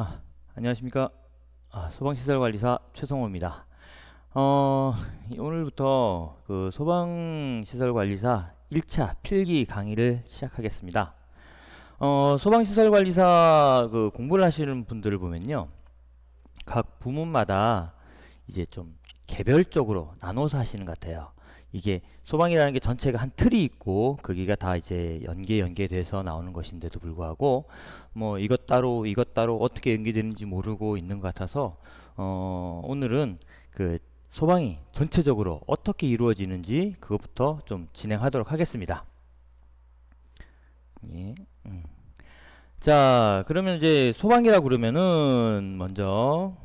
아, 안녕하십니까. 소방시설관리사 최성호입니다. 어, 오늘부터 그 소방시설관리사 1차 필기 강의를 시작하겠습니다. 소방시설관리사 그 공부를 하시는 분들을 보면요. 각 부문마다 이제 좀 개별적으로 나눠서 하시는 것 같아요. 이게 소방이라는 게 전체가 한 틀이 있고 거기가 다 이제 연계돼서 나오는 것인데도 불구하고 뭐 이것 따로 어떻게 연계되는지 모르고 있는 것 같아서 오늘은 그 소방이 전체적으로 어떻게 이루어지는지 그것부터 좀 진행하도록 하겠습니다. 예. 자, 그러면 이제 소방이라 그러면은 먼저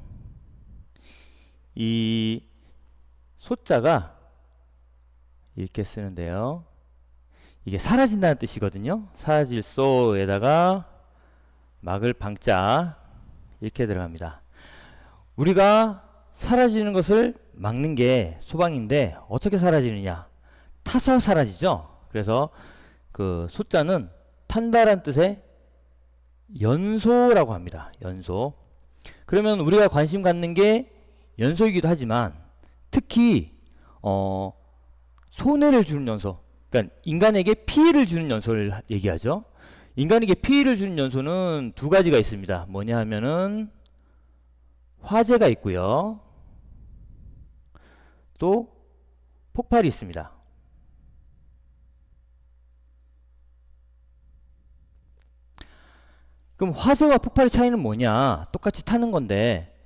이 소자가 이렇게 쓰는데요. 이게 사라진다는 뜻이거든요. 사라질 소에다가 막을 방자 이렇게 들어갑니다. 우리가 사라지는 것을 막는 게 소방인데 어떻게 사라지느냐? 타서 사라지죠. 그래서 그 소자는 탄다란 뜻의 연소라고 합니다. 연소. 그러면 우리가 관심 갖는 게 연소이기도 하지만 특히 손해를 주는 연소, 그러니까 인간에게 피해를 주는 연소를 얘기하죠. 인간에게 피해를 주는 연소는 두 가지가 있습니다. 뭐냐 하면은 화재가 있고요. 또 폭발이 있습니다. 그럼 화재와 폭발의 차이는 뭐냐? 똑같이 타는 건데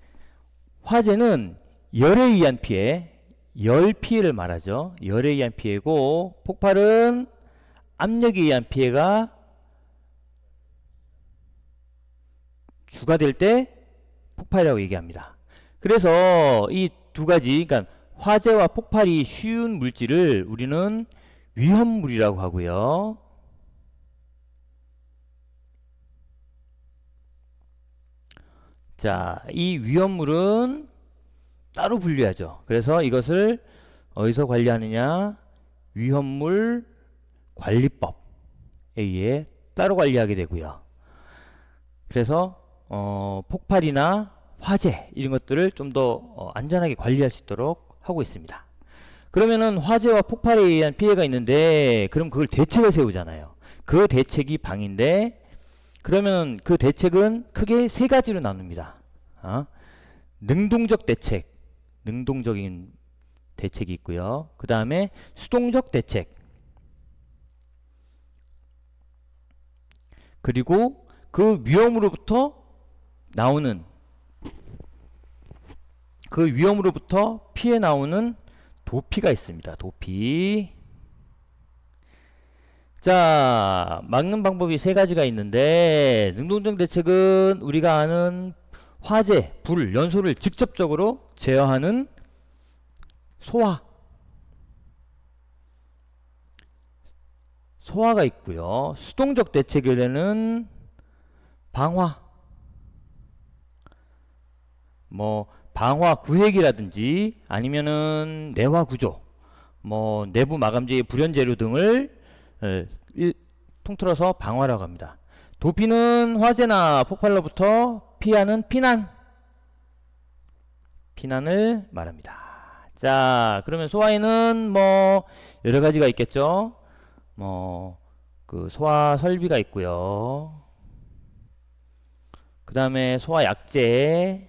화재는 열에 의한 피해, 열 피해를 말하죠. 열에 의한 피해고 폭발은 압력에 의한 피해가 주가 될 때 폭발이라고 얘기합니다. 그래서 이 두 가지, 그러니까 화재와 폭발이 쉬운 물질을 우리는 위험물이라고 하고요. 자, 이 위험물은 따로 분류하죠. 그래서 이것을 어디서 관리하느냐? 위험물 관리법에 의해 따로 관리하게 되고요. 그래서 폭발이나 화재 이런 것들을 좀 더 안전하게 관리할 수 있도록 하고 있습니다. 그러면은 화재와 폭발에 의한 피해가 있는데 그럼 그걸 대책을 세우잖아요. 그 대책이 방인데 그러면 그 대책은 크게 세 가지로 나눕니다. 능동적 대책, 능동적인 대책이 있고요. 그 다음에 수동적 대책, 그리고 그 위험으로부터 나오는 그 위험으로부터 피해 나오는 도피가 있습니다. 도피. 자, 막는 방법이 세 가지가 있는데 능동적 대책은 우리가 아는 화재, 불, 연소를 직접적으로 제어하는 소화가 있고요. 수동적 대책에는 방화, 뭐 방화 구획이라든지 아니면은 내화 구조, 뭐 내부 마감재의 불연 재료 등을 통틀어서 방화라고 합니다. 도피는 화재나 폭발로부터 피하는 피난을 말합니다. 자, 그러면 소화에는 뭐 여러 가지가 있겠죠. 뭐 그 소화 설비가 있고요. 그 다음에 소화 약재,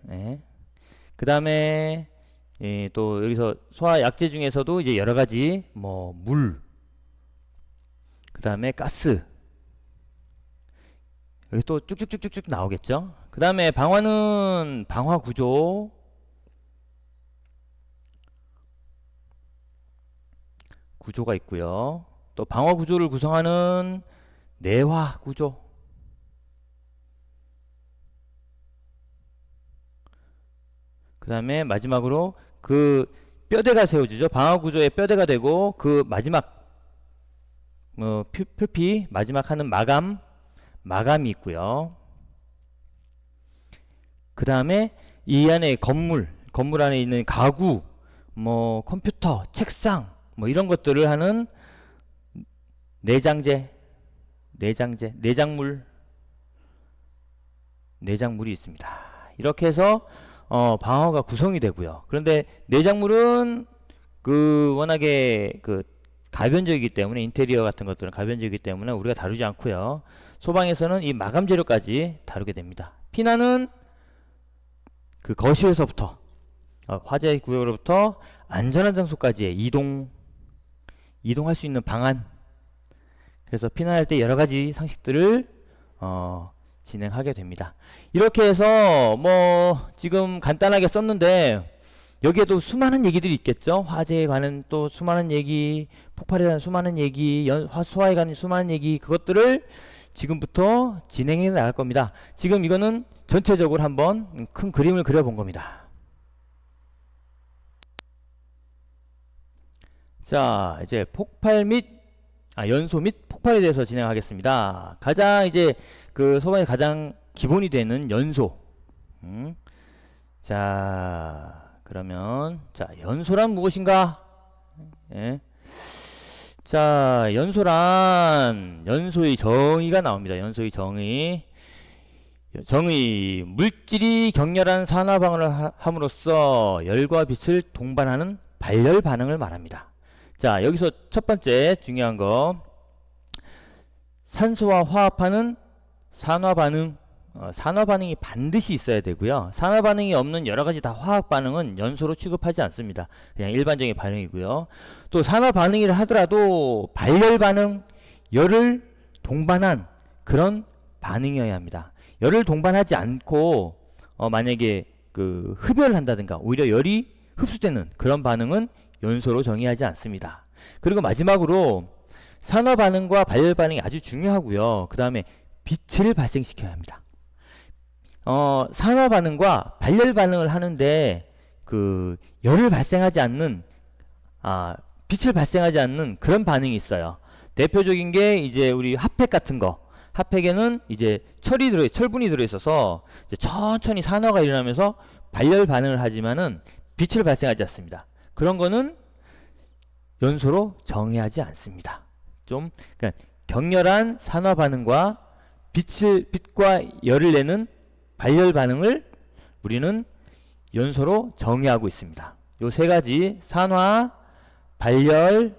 네. 그 다음에 또 여기서 소화 약재 중에서도 이제 여러 가지 뭐 물, 그 다음에 가스, 여기 또 쭉쭉쭉쭉쭉 나오겠죠. 그 다음에 방화는 방화 구조가 있고요. 또 방화 구조를 구성하는 내화 구조, 그 다음에 마지막으로 그 뼈대가 세워지죠. 방화 구조의 뼈대가 되고 그 마지막 표피 마지막 하는 마감이 있고요. 그 다음에 이 안에 건물 안에 있는 가구, 뭐 컴퓨터, 책상, 뭐 이런 것들을 하는 내장재, 내장물이 있습니다. 이렇게 해서 방어가 구성이 되고요. 그런데 내장물은 워낙에 가변적이기 때문에, 인테리어 같은 것들은 가변적이기 때문에 우리가 다루지 않고요. 소방에서는 이 마감 재료까지 다루게 됩니다. 피난은 거실에서부터 화재 구역으로부터 안전한 장소까지의 이동할 수 있는 방안. 그래서 피난할 때 여러 가지 상식들을 진행하게 됩니다. 이렇게 해서 지금 간단하게 썼는데, 여기에도 수많은 얘기들이 있겠죠. 화재에 관한 또 수많은 얘기, 폭발에 관한 수많은 얘기, 소화에 관한 수많은 얘기, 그것들을 지금부터 진행해 나갈 겁니다. 지금 이거는 전체적으로 한번 큰 그림을 그려본 겁니다. 자, 이제 연소 및 폭발에 대해서 진행하겠습니다. 가장 소방의 가장 기본이 되는 연소. 자, 그러면 연소란 무엇인가? 예. 자, 연소의 정의가 나옵니다. 연소의 정의. 물질이 격렬한 산화 반응을 함으로써 열과 빛을 동반하는 발열 반응을 말합니다. 자, 여기서 첫 번째 중요한 거, 산소와 화합하는 산화 반응. 산화 반응이 반드시 있어야 되고요. 산화 반응이 없는 여러 가지 다 화학 반응은 연소로 취급하지 않습니다. 그냥 일반적인 반응이고요. 또 산화 반응이라 하더라도 발열 반응, 열을 동반한 그런 반응이어야 합니다. 열을 동반하지 않고 만약에 흡열을 한다든가 오히려 열이 흡수되는 그런 반응은 연소로 정의하지 않습니다. 그리고 마지막으로 산화 반응과 발열 반응이 아주 중요하고요. 그 다음에 빛을 발생시켜야 합니다. 산화 반응과 발열 반응을 하는데 열을 발생하지 않는 빛을 발생하지 않는 그런 반응이 있어요. 대표적인 게 이제 우리 핫팩 같은 거. 핫팩에는 이제 철분이 들어있어서 이제 천천히 산화가 일어나면서 발열 반응을 하지만은 빛을 발생하지 않습니다. 그런 거는 연소로 정의하지 않습니다. 그러니까 격렬한 산화 반응과 빛과 열을 내는 발열 반응을 우리는 연소로 정의하고 있습니다. 요 세 가지, 산화, 발열,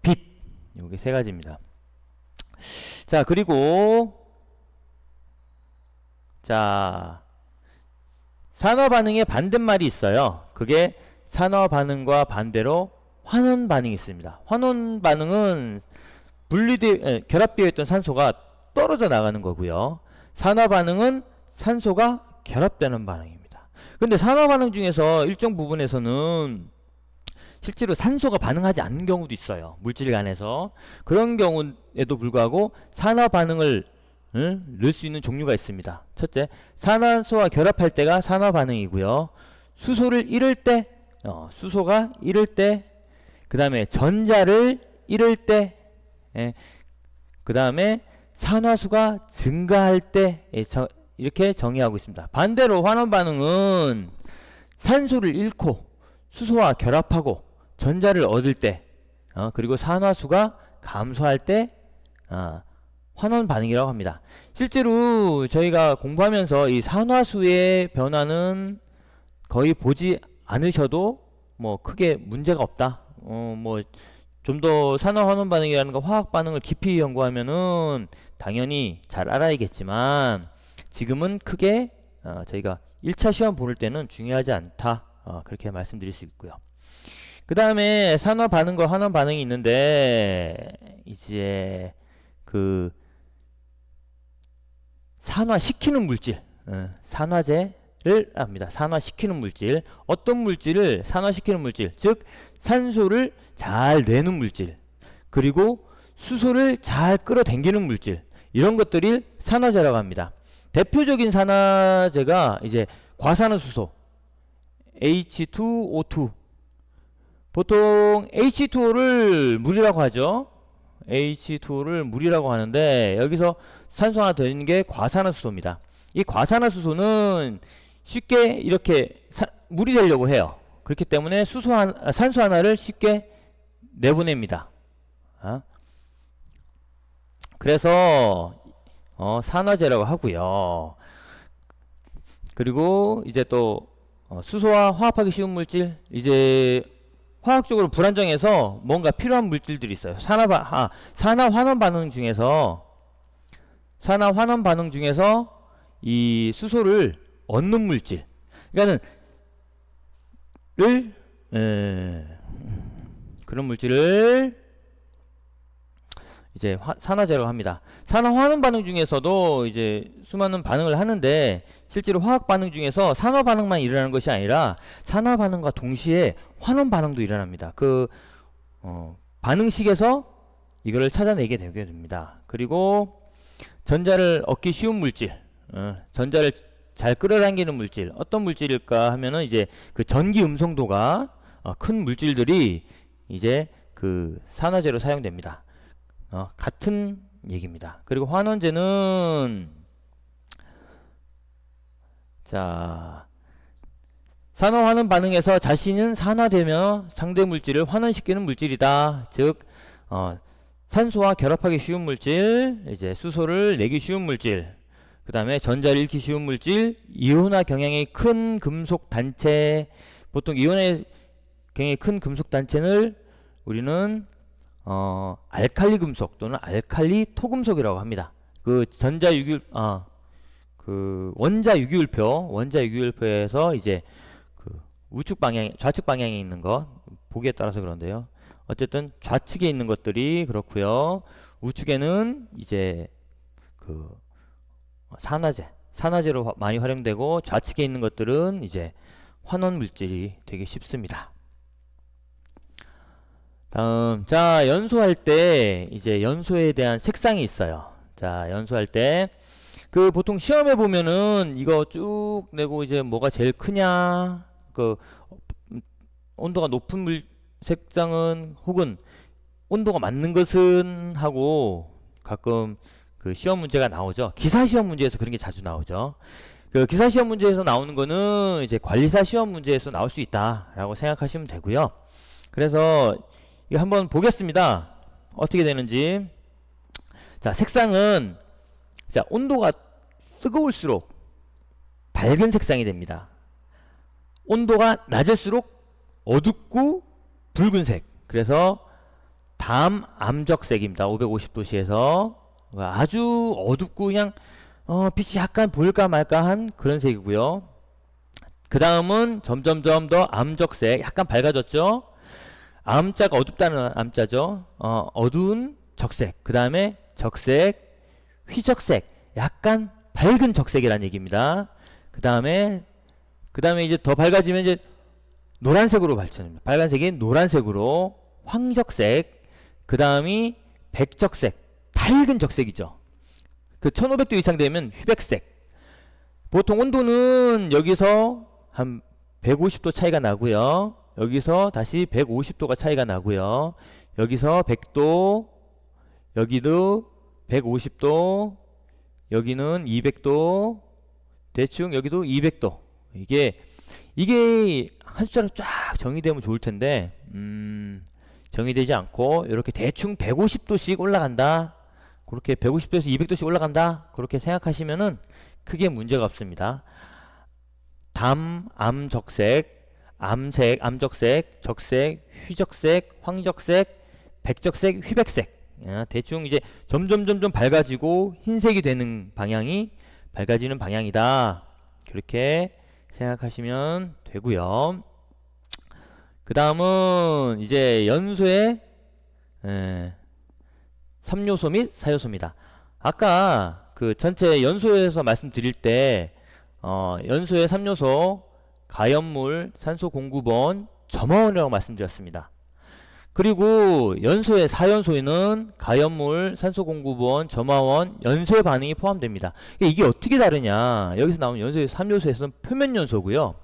빛. 요게 세 가지입니다. 자, 그리고 산화 반응의 반대말이 있어요. 그게 산화 반응과 반대로 환원 반응이 있습니다. 환원 반응은 결합되어 있던 산소가 떨어져 나가는 거고요. 산화 반응은 산소가 결합되는 반응입니다. 근데 산화 반응 중에서 일정 부분에서는 실제로 산소가 반응하지 않는 경우도 있어요. 물질 간에서. 그런 경우에도 불구하고 산화 반응을 넣을 수 있는 종류가 있습니다. 첫째, 산화수와 결합할 때가 산화 반응이고요. 수소를 잃을 때, 수소가 잃을 때, 그 다음에 전자를 잃을 때, 그 다음에 산화수가 증가할 때, 이렇게 정의하고 있습니다. 반대로 환원 반응은 산소를 잃고 수소와 결합하고 전자를 얻을 때, 그리고 산화수가 감소할 때 환원 반응이라고 합니다. 실제로 저희가 공부하면서 이 산화수의 변화는 거의 보지 않으셔도 크게 문제가 없다. 좀 더 산화 환원 반응이라는 거 화학 반응을 깊이 연구하면은 당연히 잘 알아야겠지만 지금은 크게 저희가 1차 시험 보를 때는 중요하지 않다. 그렇게 말씀드릴 수 있고요. 그 다음에 산화 반응과 환원 반응이 있는데 이제 산화시키는 물질, 산화제를 합니다. 산화시키는 물질, 어떤 물질을 산화시키는 물질, 즉 산소를 잘 내는 물질, 그리고 수소를 잘 끌어당기는 물질, 이런 것들이 산화제라고 합니다. 대표적인 산화제가 이제 과산화수소 H2O2. 보통 H2O를 물이라고 하죠. H2O를 물이라고 하는데 여기서 산소 하나 더 있는 게 과산화수소입니다. 이 과산화수소는 쉽게 이렇게 물이 되려고 해요. 그렇기 때문에 산소 하나를 쉽게 내보냅니다. 그래서 산화제라고 하고요. 그리고 이제 또 수소와 화합하기 쉬운 물질, 이제 화학적으로 불안정해서 뭔가 필요한 물질들이 있어요. 산화환원 반응 중에서 이 수소를 얻는 물질, 그러니까는 그런 물질을 이제 산화제라고 합니다. 산화환원 반응 중에서도 이제 수많은 반응을 하는데, 실제로 화학 반응 중에서 산화 반응만 일어나는 것이 아니라 산화 반응과 동시에 환원 반응도 일어납니다. 반응식에서 이거를 찾아내게 되게 됩니다. 그리고 전자를 얻기 쉬운 물질, 전자를 잘 끌어당기는 물질, 어떤 물질일까 하면은 이제 그 전기 음성도가 큰 물질들이 이제 그 산화제로 사용됩니다. 같은 얘기입니다. 그리고 환원제는, 자, 산화환원 반응에서 자신은 산화되며 상대 물질을 환원시키는 물질이다. 즉, 산소와 결합하기 쉬운 물질, 이제 수소를 내기 쉬운 물질, 그 다음에 전자를 잃기 쉬운 물질, 이온화 경향이 큰 금속 단체, 보통 이온화 경향이 큰 금속 단체를 우리는 알칼리 금속 또는 알칼리 토금속이라고 합니다. 그 원자 유기율표에서 이제 그 우측 방향, 좌측 방향에 있는 것, 보기에 따라서 그런데요. 어쨌든 좌측에 있는 것들이 그렇고요. 우측에는 이제 그 산화제로 많이 활용되고, 좌측에 있는 것들은 이제 환원 물질이 되게 쉽습니다. 다음, 자, 연소할 때 이제 연소에 대한 색상이 있어요. 자, 연소할 때 그 보통 시험에 보면은 이거 쭉 내고 이제 뭐가 제일 크냐, 그 온도가 높은 물 색상은, 혹은 온도가 맞는 것은 하고, 가끔 그 시험 문제가 나오죠. 기사 시험 문제에서 그런 게 자주 나오죠. 그 기사 시험 문제에서 나오는 거는 이제 관리사 시험 문제에서 나올 수 있다라고 생각하시면 되고요. 그래서 이거 한번 보겠습니다. 어떻게 되는지. 자, 색상은, 자, 온도가 뜨거울수록 밝은 색상이 됩니다. 온도가 낮을수록 어둡고 붉은색. 그래서 담암적색입니다. 550도씨에서 아주 어둡고 그냥 빛이 약간 보일까 말까 한 그런 색이고요. 그 다음은 점점점 더 암적색, 약간 밝아졌죠. 암자가 어둡다는 암자죠. 어두운 적색. 그 다음에 적색, 휘적색, 약간 밝은 적색이라는 얘기입니다. 그 다음에 이제 더 밝아지면 이제 노란색으로 발전합니다. 빨간색이 노란색으로, 황적색, 그 다음이 백적색, 밝은 적색이죠. 그 1500도 이상 되면 휘백색. 보통 온도는 여기서 한 150도 차이가 나고요. 여기서 다시 150도가 차이가 나고요. 여기서 100도, 여기도 150도, 여기는 200도, 대충 여기도 200도. 이게 한 숫자로 쫙 정의되면 좋을 텐데, 정의되지 않고 이렇게 대충 150도씩 올라간다, 그렇게 150도에서 200도씩 올라간다, 그렇게 생각하시면은 크게 문제가 없습니다. 암적색, 암색, 암적색, 적색, 휘적색, 황적색, 백적색, 휘백색. 대충 이제 점점 밝아지고 흰색이 되는 방향이 밝아지는 방향이다, 그렇게 생각하시면 되고요. 그 다음은 이제 연소의 3요소 및 4요소입니다. 아까 그 전체 연소에서 말씀드릴 때 연소의 3요소 가연물, 산소 공급원, 점화원이라고 말씀드렸습니다. 그리고 연소의 4연소에는 가연물, 산소 공급원, 점화원, 연소의 반응이 포함됩니다. 이게 어떻게 다르냐, 여기서 나오는 연소의 3요소에서는 표면 연소고요,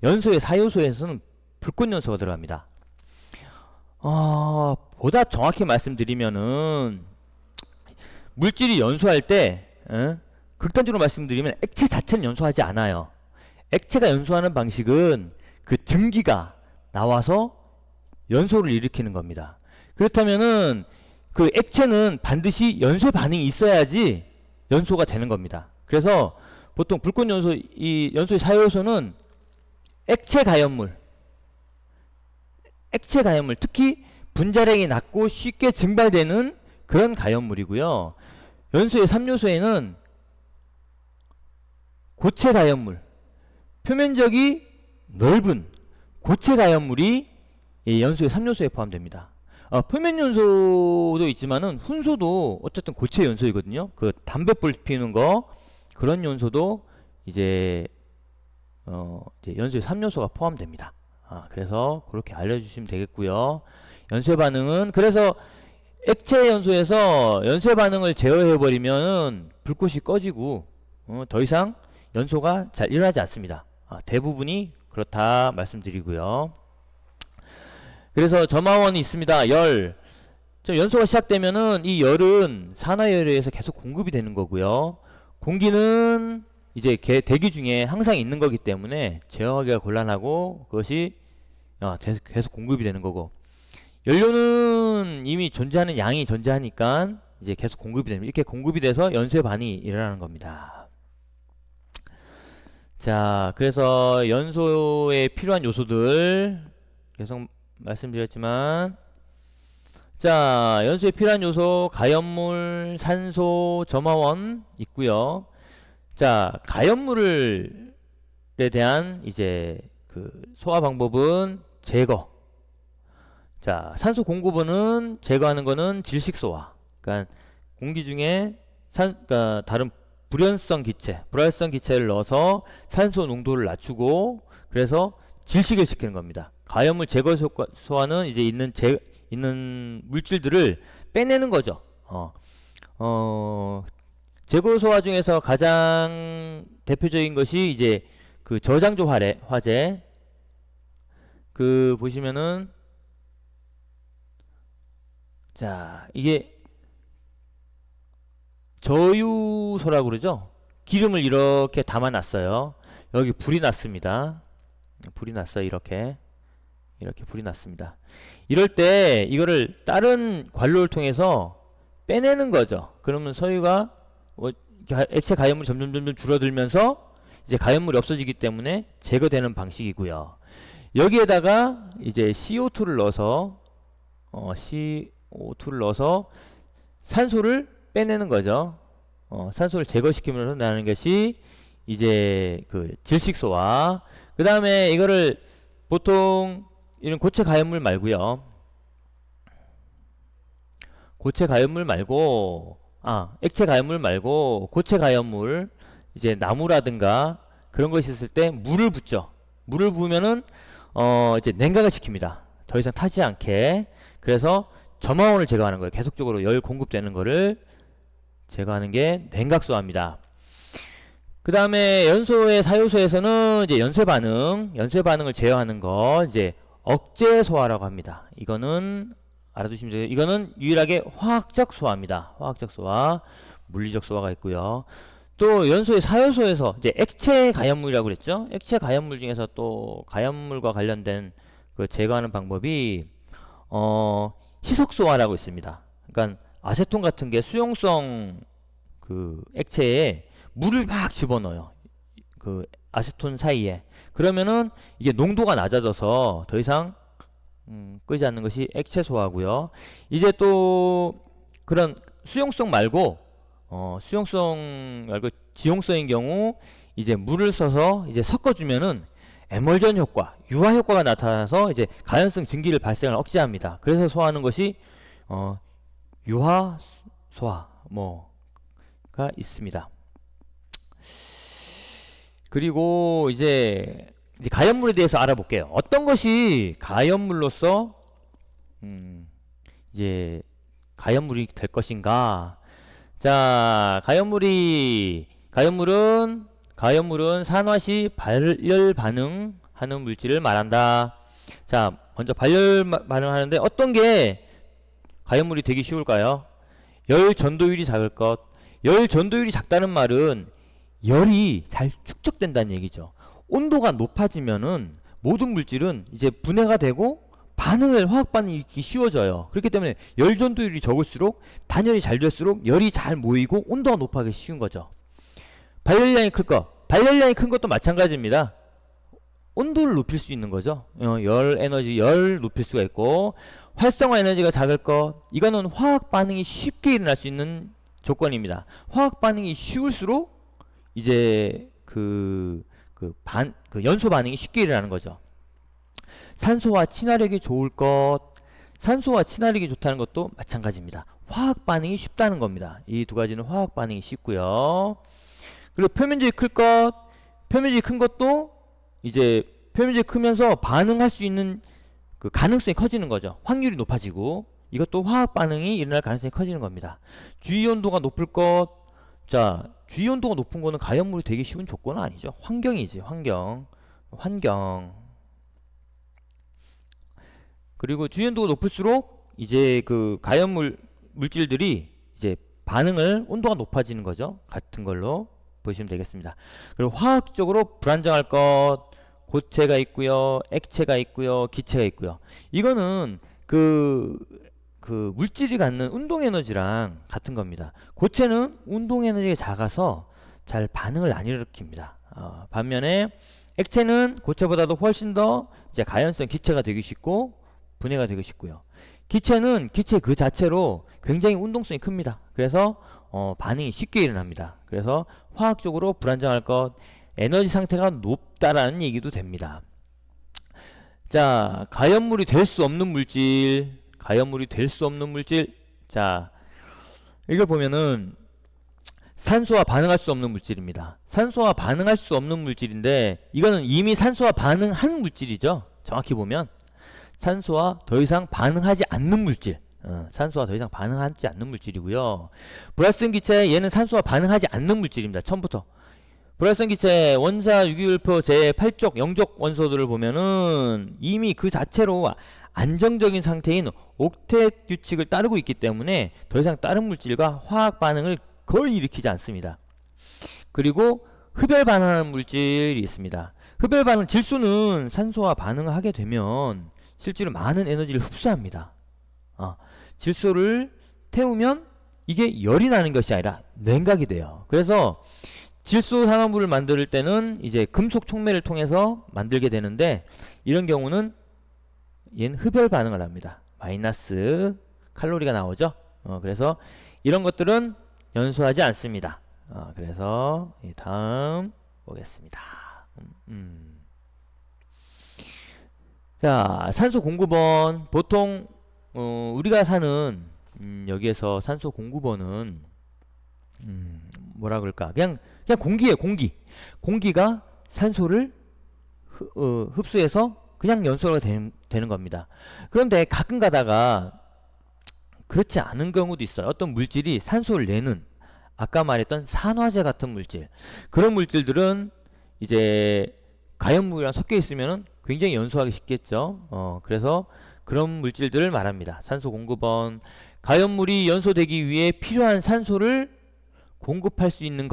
연소의 4요소에서는 불꽃 연소가 들어갑니다. 보다 정확히 말씀드리면은, 물질이 연소할 때 극단적으로 말씀드리면 액체 자체는 연소하지 않아요. 액체가 연소하는 방식은 그 증기가 나와서 연소를 일으키는 겁니다. 그렇다면은 그 액체는 반드시 연쇄 반응이 있어야지 연소가 되는 겁니다. 그래서 보통 불꽃 연소, 이 연소의 사효소는 액체 가연물, 특히 분자량이 낮고 쉽게 증발되는 그런 가연물이고요. 연소의 3요소에는 고체 가연물, 표면적이 넓은 고체 가연물이 연소의 3요소에 포함됩니다. 표면 연소도 있지만은 훈소도 어쨌든 고체 연소이거든요. 그 담뱃불 피우는 거 그런 연소도 이제 이제 연소의 3요소가 포함됩니다. 그래서 그렇게 알려주시면 되겠고요. 연쇄 반응은 그래서 액체 연소에서 연쇄 반응을 제어해 버리면은 불꽃이 꺼지고 더 이상 연소가 잘 일어나지 않습니다. 대부분이 그렇다 말씀드리고요. 그래서 점화원이 있습니다. 열. 연소가 시작되면은 이 열은 산화열에 의해서 계속 공급이 되는 거고요. 공기는 이제 대기 중에 항상 있는 거기 때문에 제어하기가 곤란하고 그것이 계속 공급이 되는 거고, 연료는 이미 존재하는 양이 존재하니까 이제 계속 공급이 됩니다. 이렇게 공급이 돼서 연쇄 반응이 일어나는 겁니다. 자, 그래서 연소에 필요한 요소들 계속 말씀드렸지만, 자, 연소에 필요한 요소 가연물, 산소, 점화원 있고요. 자, 가연물에 대한 이제 그 소화 방법은 제거. 자, 산소 공급원은 제거하는 거는 질식소화. 그러니까 공기 중에 그러니까 다른 불연성 기체를 넣어서 산소 농도를 낮추고 그래서 질식을 시키는 겁니다. 가연물 제거 소화는 이제 있는 물질들을 빼내는 거죠. 제거 소화 중에서 가장 대표적인 것이 이제 그 저장조 화재. 그 보시면은 자, 이게 저유소라고 그러죠. 기름을 이렇게 담아놨어요. 여기 불이 났습니다. 불이 났어요. 이렇게 불이 났습니다. 이럴 때 이거를 다른 관로를 통해서 빼내는 거죠. 그러면 소유가 액체 가연물이 점점 줄어들면서 이제 가연물이 없어지기 때문에 제거되는 방식이고요. 여기에다가 이제 CO2를 넣어서 산소를 빼내는 거죠. 산소를 제거시키면서 나는 것이 이제 그 질식소화. 그 다음에 이거를 보통 이런 고체 가연물 말고요. 액체 가연물 말고 고체 가연물, 이제 나무라든가 그런 것이 있을 때 물을 붓죠. 물을 부으면은 이제 냉각을 시킵니다. 더 이상 타지 않게. 그래서 점화원을 제거하는 거예요. 계속적으로 열 공급되는 거를 제거하는 게 냉각소화입니다. 그 다음에 연소의 사효소에서는 이제 연쇄 반응을 제어하는 거 이제 억제 소화라고 합니다. 이거는 알아두시면 돼요. 이거는 유일하게 화학적 소화입니다. 화학적 소화, 물리적 소화가 있고요. 또 연소의 사효소에서 이제 액체 가연물이라고 그랬죠. 액체 가연물 중에서 또 가연물과 관련된 그 제거하는 방법이 희석소화라고 있습니다. 그러니까 아세톤 같은 게 수용성 그 액체에 물을 막 집어넣어요. 그 아세톤 사이에. 그러면은 이게 농도가 낮아져서 더 이상 끄지 않는 것이 액체 소화고요. 이제 또 그런 수용성 말고 지용성인 경우 이제 물을 써서 이제 섞어주면은 에멀전 효과, 유화 효과가 나타나서 이제 가연성 증기를 발생을 억제합니다. 그래서 소화하는 것이 유화 소화가 있습니다. 그리고 이제 가연물에 대해서 알아볼게요. 어떤 것이 가연물로서 이제 가연물이 될 것인가? 자, 가연물은 산화 시 발열 반응하는 물질을 말한다. 자, 먼저 발열 반응하는데 어떤 게 가연물이 되기 쉬울까요? 열 전도율이 작을 것. 열 전도율이 작다는 말은 열이 잘 축적된다는 얘기죠. 온도가 높아지면은 모든 물질은 이제 분해가 되고 화학 반응이 이렇게 쉬워져요. 그렇기 때문에 열 전도율이 적을수록 단열이 잘 될수록 열이 잘 모이고 온도가 높아지기 쉬운 거죠. 발열량이 발열량이 큰 것도 마찬가지입니다. 온도를 높일 수 있는 거죠. 열 높일 수가 있고, 활성화 에너지가 작을 것, 이거는 화학 반응이 쉽게 일어날 수 있는 조건입니다. 화학 반응이 쉬울수록 이제 연소 반응이 쉽게 일어나는 거죠. 산소와 친화력이 좋을 것, 산소와 친화력이 좋다는 것도 마찬가지입니다. 화학 반응이 쉽다는 겁니다. 이 두 가지는 화학 반응이 쉽고요. 그리고 표면적이 클 것, 표면적이 큰 것도 이제 표면적이 크면서 반응할 수 있는 그 가능성이 커지는 거죠. 확률이 높아지고, 이것도 화학 반응이 일어날 가능성이 커지는 겁니다. 주위 온도가 높을 것, 자, 주위 온도가 높은 거는 가연물이 되기 쉬운 조건은 아니죠. 환경이지, 환경. 그리고 주위 온도가 높을수록 이제 그 가연물 물질들이 이제 반응을 온도가 높아지는 거죠. 같은 걸로 보시면 되겠습니다. 그리고 화학적으로 불안정할 것, 고체가 있고요, 액체가 있고요, 기체가 있고요. 이거는 그 물질이 갖는 운동 에너지랑 같은 겁니다. 고체는 운동 에너지가 작아서 잘 반응을 안 일으킵니다. 반면에 액체는 고체보다도 훨씬 더 이제 가연성 기체가 되기 쉽고 분해가 되기 쉽고요. 기체는 기체 그 자체로 굉장히 운동성이 큽니다. 그래서 반응이 쉽게 일어납니다. 그래서 화학적으로 불안정할 것, 에너지 상태가 높다라는 얘기도 됩니다. 자, 가연물이 될 수 없는 물질, 자, 이걸 보면은 산소와 반응할 수 없는 물질입니다. 산소와 반응할 수 없는 물질인데, 이거는 이미 산소와 반응한 물질이죠. 정확히 보면 산소와 더 이상 반응하지 않는 물질, 산소와 더 이상 반응하지 않는 물질이고요. 불활성 기체, 얘는 산소와 반응하지 않는 물질입니다. 처음부터 불활성 기체 원자 유기율표 제8족 영족 원소들을 보면은 이미 그 자체로 안정적인 상태인 옥텟 규칙을 따르고 있기 때문에 더 이상 다른 물질과 화학 반응을 거의 일으키지 않습니다. 그리고 흡열 반응하는 물질이 있습니다. 흡열 반응, 질소는 산소와 반응을 하게 되면 실제로 많은 에너지를 흡수합니다. 질소를 태우면 이게 열이 나는 것이 아니라 냉각이 돼요. 그래서 질소 산화물을 만들 때는 이제 금속 촉매를 통해서 만들게 되는데, 이런 경우는 얘는 흡열 반응을 합니다. 마이너스 칼로리가 나오죠. 그래서 이런 것들은 연소하지 않습니다. 그래서 다음 보겠습니다. 자, 산소 공급원. 보통 우리가 사는 여기에서 산소 공급원은 뭐라 그럴까, 그냥 공기예요. 공기가 산소를 흡수해서 그냥 연소가 되는 겁니다. 그런데 가끔 가다가 그렇지 않은 경우도 있어요. 어떤 물질이 산소를 내는, 아까 말했던 산화제 같은 물질, 그런 물질들은 이제 가연물이랑 섞여 있으면 굉장히 연소하기 쉽겠죠. 그래서 그런 물질들을 말합니다. 산소 공급원. 가연물이 연소되기 위해 필요한 산소를 공급할 수 있는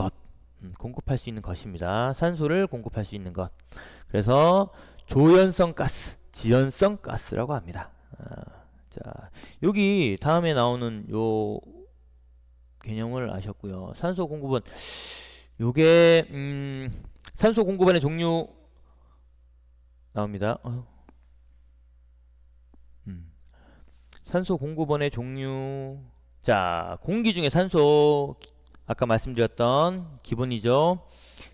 것입니다. 산소를 공급할 수 있는 것. 그래서 조연성 가스, 지연성 가스라고 합니다. 자, 여기 다음에 나오는 요 개념을 아셨고요. 산소 공급원, 요게 산소 공급원의 종류 나옵니다. 산소 공급원의 종류. 자, 공기 중에 산소, 아까 말씀드렸던 기본이죠.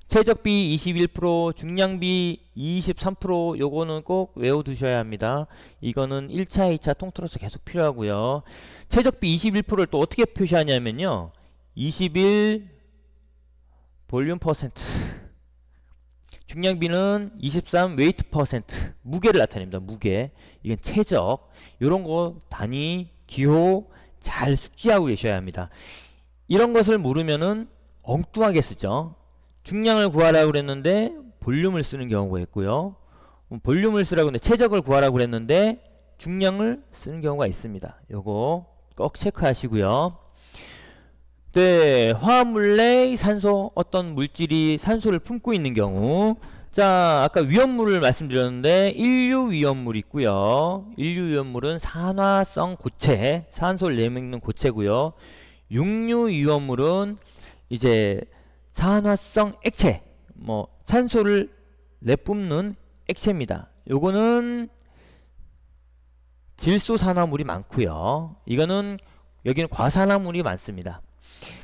최적비 21%, 중량비 23%, 요거는 꼭 외워두셔야 합니다. 이거는 1차, 2차 통틀어서 계속 필요하고요. 최적비 21%를 또 어떻게 표시하냐면요, 21 볼륨 퍼센트, 중량비는 23 웨이트 퍼센트, 무게를 나타냅니다. 무게. 이건 최적. 요런 거 단위, 기호 잘 숙지하고 계셔야 합니다. 이런 것을 모르면은 엉뚱하게 쓰죠. 중량을 구하라고 그랬는데 볼륨을 쓰는 경우가 있고요. 볼륨을 쓰라고 했는데 최적을 구하라고 그랬는데 중량을 쓰는 경우가 있습니다. 요거 꼭 체크하시고요. 네, 화합물 내 산소, 어떤 물질이 산소를 품고 있는 경우, 자, 아까 위험물을 말씀드렸는데 인류 위험물이 있고요. 인류 위험물은 산화성 고체, 산소를 내뿜는 고체고요. 육류 위험물은 이제 산화성 액체, 뭐 산소를 내뿜는 액체입니다. 요거는 질소산화물이 많고요. 이거는 여기는 과산화물이 많습니다.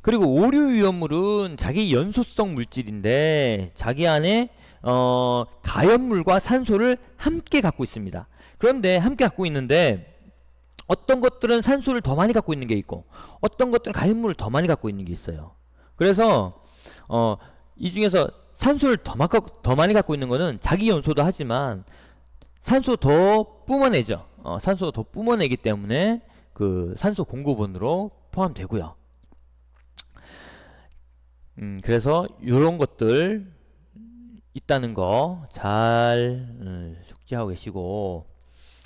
그리고 오류 위험물은 자기 연소성 물질인데 자기 안에 가연물과 산소를 함께 갖고 있습니다. 그런데 함께 갖고 있는데 어떤 것들은 산소를 더 많이 갖고 있는 게 있고 어떤 것들은 가연물을 더 많이 갖고 있는 게 있어요. 그래서 이 중에서 산소를 더 많이 갖고 있는 거는 자기 연소도 하지만 산소 더 뿜어내죠. 산소 더 뿜어내기 때문에 그 산소 공급원으로 포함되고요. 그래서 이런 것들 있다는 거 잘 숙지하고 계시고,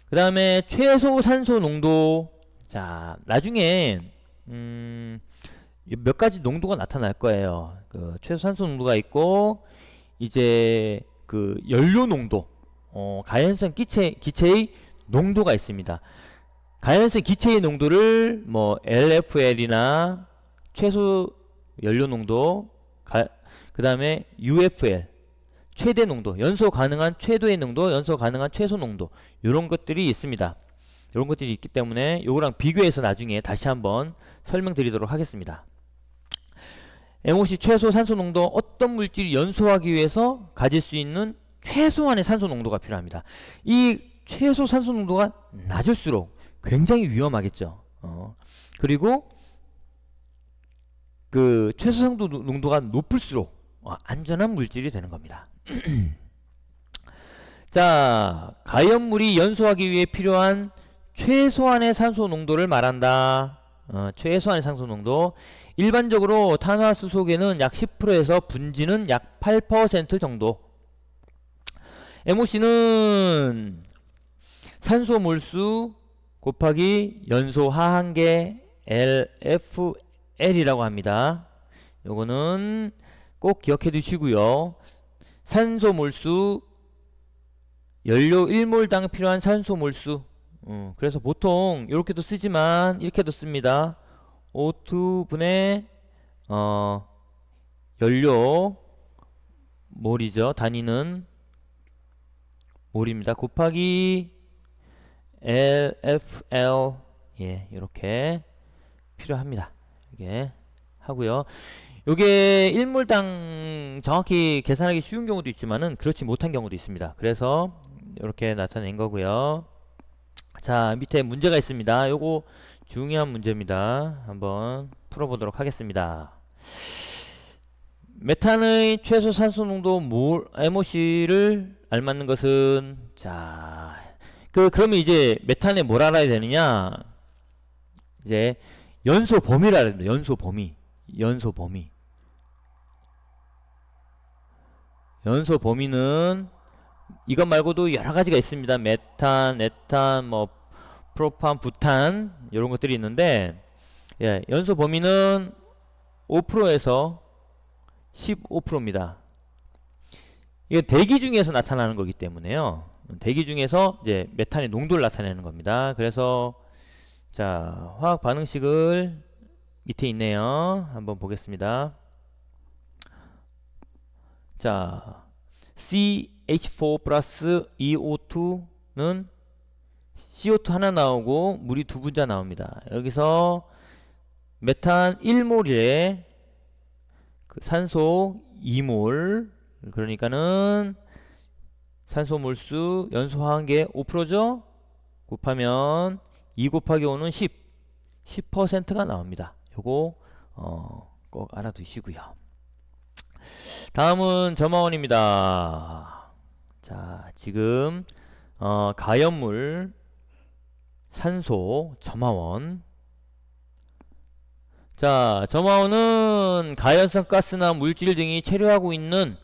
그 다음에 최소 산소 농도. 자, 나중에 몇 가지 농도가 나타날 거예요. 그 최소 산소 농도가 있고 이제 그 연료 농도, 가연성 기체의 농도가 있습니다. 가연성 기체의 농도를 뭐 LFL이나 최소 연료 농도, 그 다음에 UFL 최대 농도, 연소 가능한 최대의 농도, 연소 가능한 최소 농도, 이런 것들이 있습니다. 이런 것들이 있기 때문에 요거랑 비교해서 나중에 다시 한번 설명드리도록 하겠습니다. MOC 최소 산소 농도, 어떤 물질이 연소하기 위해서 가질 수 있는 최소한의 산소 농도가 필요합니다. 이 최소 산소 농도가 낮을수록 굉장히 위험하겠죠. 그리고 그 최소 산소 농도가 높을수록 안전한 물질이 되는 겁니다. 자, 가연물이 연소하기 위해 필요한 최소한의 산소 농도를 말한다. 최소한의 산소 농도. 일반적으로 탄화수소계는 약 10%에서 분지는 약 8% 정도. MOC는 산소 몰수 곱하기 연소 하한계 LFL이라고 합니다. 요거는 꼭 기억해 두시고요. 산소 몰수, 연료 1몰당 필요한 산소 몰수. 그래서 보통 이렇게도 쓰지만 이렇게도 씁니다. O2분의 연료 몰이죠. 단위는 몰입니다. 곱하기 LFL. 예, 이렇게 필요합니다. 이게 하고요. 요게 1몰당 정확히 계산하기 쉬운 경우도 있지만은 그렇지 못한 경우도 있습니다. 그래서 이렇게 나타낸 거고요. 자, 밑에 문제가 있습니다. 요거 중요한 문제입니다. 한번 풀어보도록 하겠습니다. 메탄의 최소 산소 농도 MOC를 알맞는 것은, 자, 그러면 이제 메탄에 뭘 알아야 되느냐? 이제 연소 범위를 알아야 됩니다. 연소 범위. 연소 범위는 이것 말고도 여러 가지가 있습니다. 메탄, 에탄, 뭐 프로판, 부탄, 이런 것들이 있는데, 예, 연소 범위는 5%에서 15%입니다. 이게 대기 중에서 나타나는 거기 때문에요. 대기 중에서 이제 메탄의 농도를 나타내는 겁니다. 그래서 자, 화학 반응식을 밑에 있네요. 한번 보겠습니다. 자, CH4 플러스 EO2는 CO2 하나 나오고 물이 2분자 나옵니다. 여기서 메탄 1몰에 그 산소 2몰, 그러니까는 산소 몰수 연소 화한계 5%죠? 곱하면 2 곱하기 5는 10%가 나옵니다. 요거 꼭 알아두시고요. 다음은 점화원입니다. 자, 지금 가연물, 산소, 점화원. 자, 점화원은 가연성 가스나 물질 등이 체류하고 있는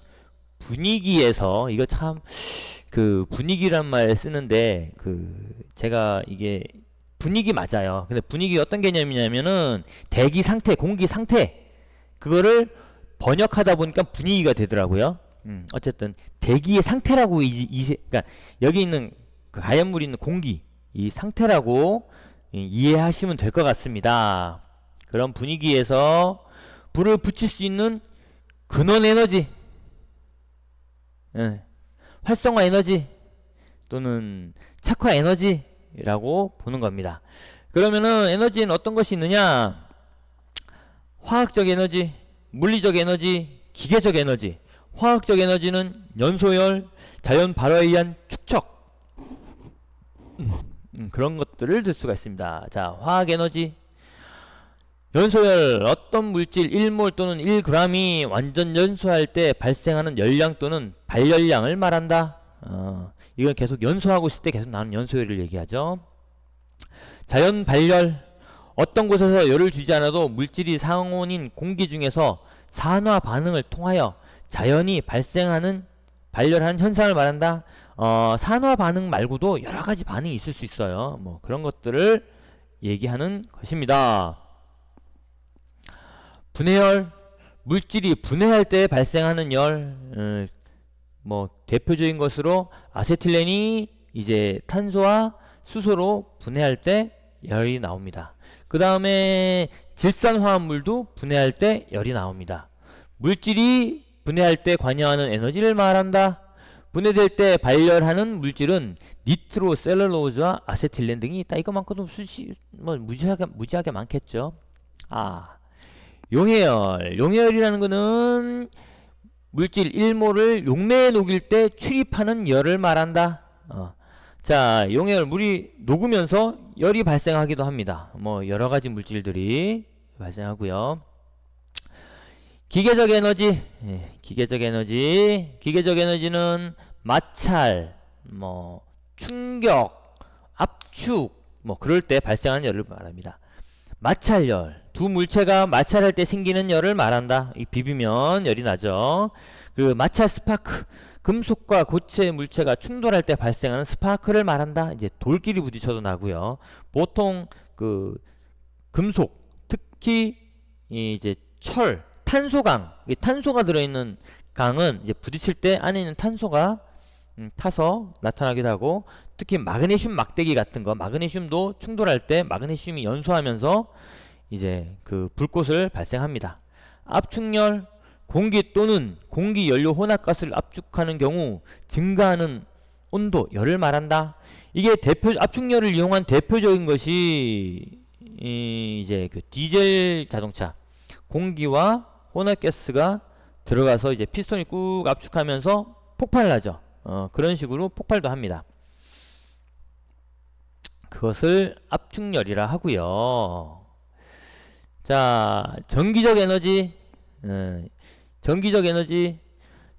분위기에서, 이거 참 그 분위기란 말 쓰는데 제가 이게 분위기 맞아요. 근데 분위기 어떤 개념이냐면은 대기 상태, 공기 상태, 그거를 번역하다 보니까 분위기가 되더라고요. 어쨌든 대기의 상태라고 그러니까 여기 있는 그 가연물이 있는 공기 이 상태라고 이해하시면 될 것 같습니다. 그런 분위기에서 불을 붙일 수 있는 근원 에너지, 활성화 에너지 또는 착화 에너지라고 보는 겁니다. 그러면은 에너지는 어떤 것이 있느냐? 화학적 에너지, 물리적 에너지, 기계적 에너지. 화학적 에너지는 연소열, 자연 발화에 의한 축적, 그런 것들을 들 수가 있습니다. 자, 화학 에너지. 연소열, 어떤 물질 1몰 또는 1g이 완전 연소할 때 발생하는 열량 또는 발열량을 말한다. 이건 계속 연소하고 있을 때 계속 나오는 연소열을 얘기하죠. 자연 발열, 어떤 곳에서 열을 주지 않아도 물질이 상온인 공기 중에서 산화 반응을 통하여 자연히 발생하는 발열하는 현상을 말한다. 산화 반응 말고도 여러 가지 반응이 있을 수 있어요. 뭐 그런 것들을 얘기하는 것입니다. 분해열, 물질이 분해할 때 발생하는 열, 뭐 대표적인 것으로 아세틸렌이 이제 탄소와 수소로 분해할 때 열이 나옵니다. 그 다음에 질산화합물도 분해할 때 열이 나옵니다. 물질이 분해할 때 관여하는 에너지를 말한다. 분해될 때 발열하는 물질은 니트로셀룰로즈와 아세틸렌 등이 있다. 이것만큼도 무지하게 많겠죠. 용해열. 용해열이라는 것은 물질 1몰을 용매에 녹일 때 출입하는 열을 말한다. 자, 용해열, 물이 녹으면서 열이 발생하기도 합니다. 뭐 여러가지 물질들이 발생하고요. 기계적 에너지, 기계적 에너지는 마찰, 뭐 충격, 압축, 뭐 그럴 때 발생하는 열을 말합니다. 마찰열, 두 물체가 마찰할 때 생기는 열을 말한다. 이 비비면 열이 나죠. 그 마찰 스파크, 금속과 고체 물체가 충돌할 때 발생하는 스파크를 말한다. 이제 돌끼리 부딪혀도 나고요. 보통 그 금속, 특히 이제 철, 탄소강, 탄소가 들어있는 강은 이제 부딪힐 때 안에 있는 탄소가 타서 나타나기도 하고, 특히 마그네슘 막대기 같은 거, 마그네슘도 충돌할 때 마그네슘이 연소하면서 이제 그 불꽃을 발생합니다. 압축열, 공기 또는 공기 연료 혼합가스를 압축하는 경우 증가하는 온도, 열을 말한다. 이게 압축열을 이용한 대표적인 것이 이제 그 디젤 자동차, 공기와 혼합가스가 들어가서 이제 피스톤이 꾹 압축하면서 폭발을 하죠. 그런 식으로 폭발도 합니다. 그것을 압축열이라 하고요. 자, 전기적 에너지,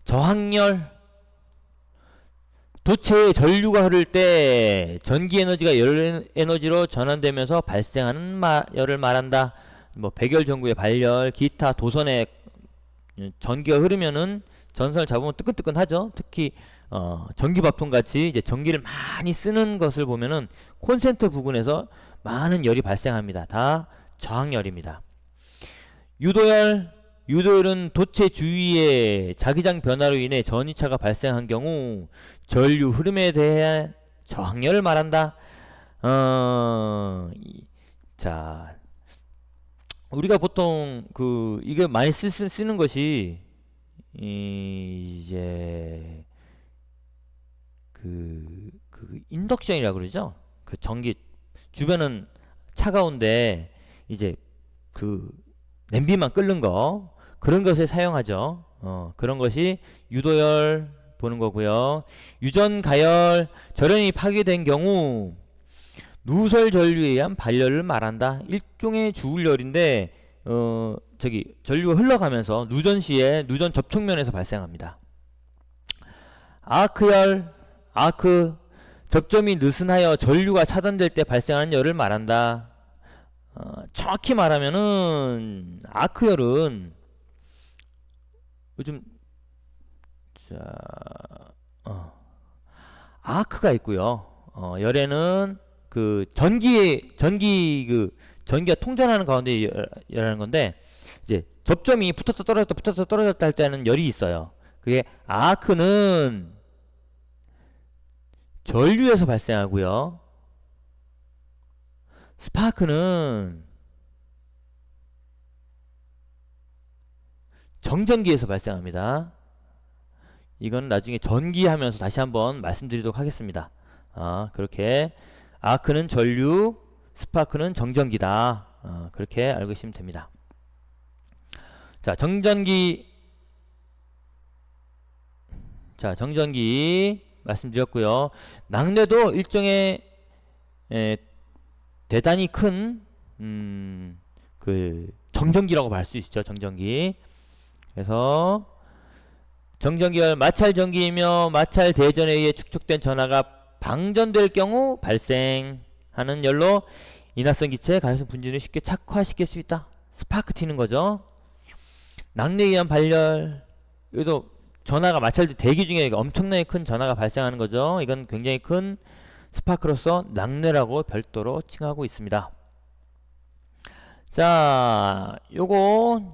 저항열. 도체에 전류가 흐를 때 전기 에너지가 열 에너지로 전환되면서 발생하는 열을 말한다. 뭐 백열 전구의 발열, 기타 도선에 전기가 흐르면은 전선을 잡으면 뜨끈뜨끈하죠. 특히 전기밥통 같이 이제 전기를 많이 쓰는 것을 보면은 콘센트 부근에서 많은 열이 발생합니다. 다 저항열입니다. 유도열은 도체 주위에 자기장 변화로 인해 전이차가 발생한 경우 전류 흐름에 대해 저항열을 말한다. 자, 우리가 보통 이거 많이 쓰는 것이 이제 인덕션이라고 그러죠. 그 전기 주변은 차가운데 이제 냄비만 끓는 거, 그런 것에 사용하죠. 그런 것이 유도열 보는 거고요. 유전가열, 절연이 파괴된 경우 누설 전류에 의한 발열을 말한다. 일종의 주울열인데 전류가 흘러가면서 누전 시에 누전 접촉면에서 발생합니다. 아크열, 접점이 느슨하여 전류가 차단될 때 발생하는 열을 말한다. 정확히 말하면은 아크열은 요즘 아크가 있고요. 열에는 전기가 통전하는 가운데 열하는 건데, 이제 접점이 붙었다 떨어졌다 할 때는 열이 있어요. 그게 아크는 전류에서 발생하고요. 스파크는 정전기에서 발생합니다. 이건 나중에 전기하면서 다시 한번 말씀드리도록 하겠습니다. 그렇게 아크는 전류, 스파크는 정전기다. 그렇게 알고 계시면 됩니다. 자, 정전기 말씀드렸고요. 낙뢰도 일종의 대단히 큰 그 정전기라고 말 수 있죠. 정전기. 그래서 정전기열 마찰전기이며 마찰 대전에 의해 축적된 전하가 방전될 경우 발생하는 열로 인화성 기체의 가연성 분진을 쉽게 착화시킬 수 있다. 스파크 튀는 거죠. 낙뢰에 의한 발열, 여기도 전하가 마찰 대기 중에 엄청나게 큰 전하가 발생하는 거죠. 이건 굉장히 큰 스파크로서 낙뢰라고 별도로 칭하고 있습니다. 자, 요거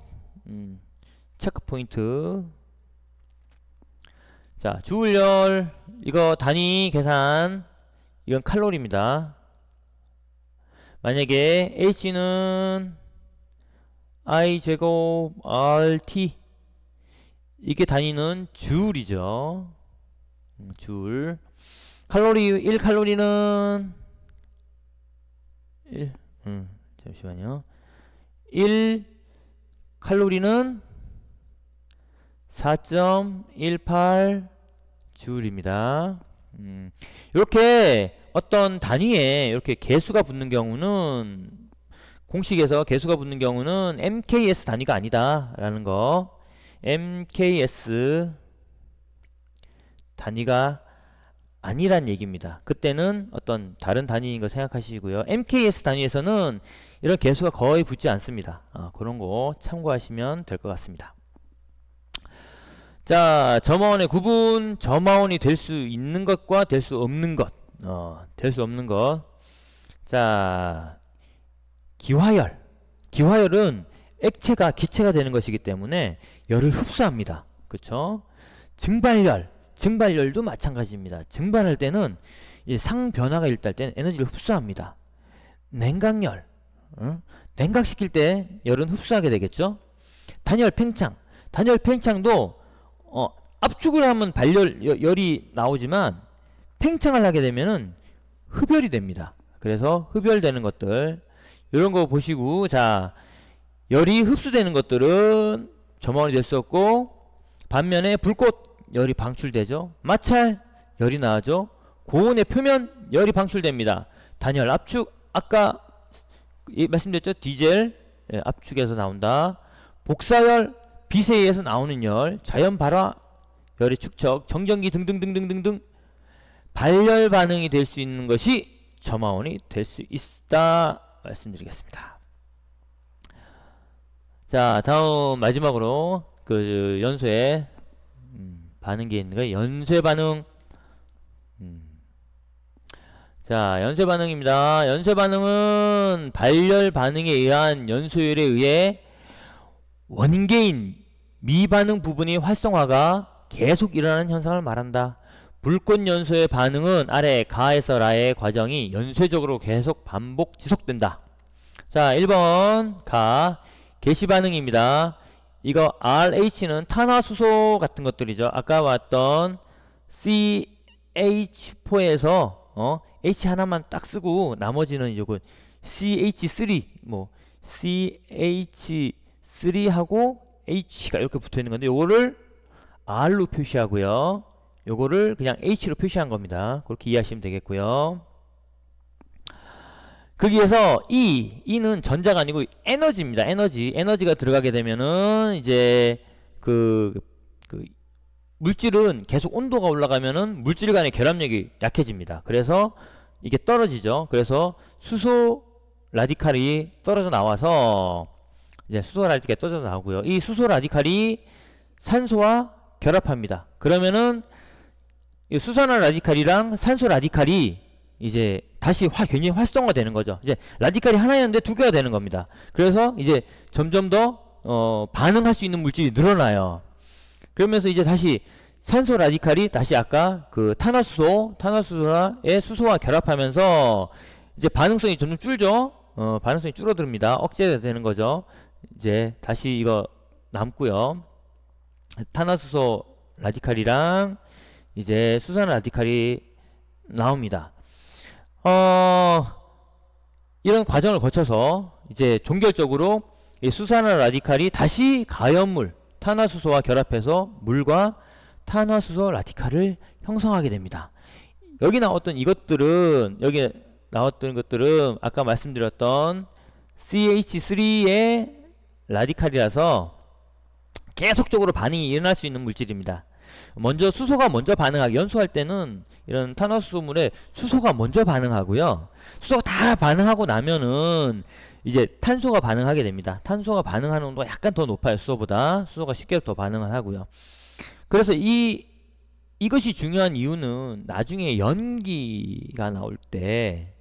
체크 포인트. 자, 주울열 이거 단위 계산, 이건 칼로리입니다. 만약에 H는 I 제곱 RT, 이게 단위는 주울이죠. 주울. 칼로리 1칼로리는 1 잠시만요. 1칼로리는 4.18 주울입니다. 이렇게 어떤 단위에 이렇게 개수가 붙는 경우는, 공식에서 개수가 붙는 경우는 MKS 단위가 아니다 라는 거. MKS 단위가 아니란 얘기입니다. 그때는 어떤 다른 단위인 거 생각하시고요. MKS 단위에서는 이런 개수가 거의 붙지 않습니다. 그런 거 참고하시면 될 것 같습니다. 자, 점화원의 구분. 점화원이 될 수 있는 것과 될 수 없는 것. 될 수 없는 것. 자, 기화열. 기화열은 액체가 기체가 되는 것이기 때문에 열을 흡수합니다. 그쵸? 증발열. 증발열도 마찬가지입니다. 증발할 때는 이 상변화가 일어날 때는 에너지를 흡수합니다. 냉각열. 냉각시킬 때 열은 흡수하게 되겠죠? 단열 팽창. 단열 팽창도 압축을 하면 열이 나오지만 팽창을 하게 되면은 흡열이 됩니다. 그래서 흡열되는 것들, 이런 거 보시고, 자, 열이 흡수되는 것들은 점화원이 될 수 없고, 반면에 불꽃 열이 방출되죠. 마찰 열이 나죠. 고온의 표면 열이 방출됩니다. 단열, 압축, 아까 말씀드렸죠. 디젤 압축에서 나온다. 복사열, 빛에 의해서 나오는 열, 자연 발화 열의 축적, 정전기 등등등등등등 발열 반응이 될 수 있는 것이 점화원이 될 수 있다 말씀드리겠습니다. 자, 다음 마지막으로 그 연소의 반응기에 있는 거예요. 연쇄 반응. 자, 연쇄 반응입니다. 연쇄 반응은 발열 반응에 의한 연소율에 의해 원개인 미반응 부분이 활성화가 계속 일어나는 현상을 말한다. 불꽃 연소의 반응은 아래 가에서 라의 과정이 연쇄적으로 계속 반복 지속된다. 자, 1번 가 개시 반응입니다. 이거 RH는 탄화수소 같은 것들이죠. 아까 왔던 CH4에서 H 하나만 딱 쓰고 나머지는 이거 CH3 뭐 CH3하고 H가 이렇게 붙어 있는 건데, 요거를 R로 표시하고요. 요거를 그냥 H로 표시한 겁니다. 그렇게 이해하시면 되겠고요. 거기에서 E는 전자가 아니고 에너지입니다. 에너지가 들어가게 되면은 이제 그 물질은 계속 온도가 올라가면은 물질 간의 결합력이 약해집니다. 그래서 이게 떨어지죠. 그래서 수소 라디칼이 떨어져 나와서 이제 수소 라디칼이 떨어져 나오고요. 이 수소 라디칼이 산소와 결합합니다. 그러면은 이 수산화 라디칼이랑 산소 라디칼이 이제 다시 굉장히 활성화되는 거죠. 이제 라디칼이 하나였는데 두 개가 되는 겁니다. 그래서 이제 점점 더 반응할 수 있는 물질이 늘어나요. 그러면서 이제 다시 산소 라디칼이 다시 아까 그 탄화수소의 수소와 결합하면서 이제 반응성이 점점 줄죠. 반응성이 줄어듭니다. 억제가 되는 거죠. 이제 다시 이거 남고요. 탄화수소 라디칼이랑 이제 수산 라디칼이 나옵니다. 이런 과정을 거쳐서 이제 종결적으로 이 수산화 라디칼이 다시 가연물 탄화수소와 결합해서 물과 탄화수소 라디칼을 형성하게 됩니다. 여기 나왔던 것들은 아까 말씀드렸던 CH3의 라디칼이라서 계속적으로 반응이 일어날 수 있는 물질입니다. 먼저 수소가 먼저 연소할 때는 이런 탄화수소물에 수소가 먼저 반응하고요. 수소가 다 반응하고 나면은 이제 탄소가 반응하게 됩니다. 탄소가 반응하는 온도가 약간 더 높아요. 수소보다. 수소가 쉽게 더 반응을 하고요. 그래서 이것이 중요한 이유는 나중에 연기가 나올 때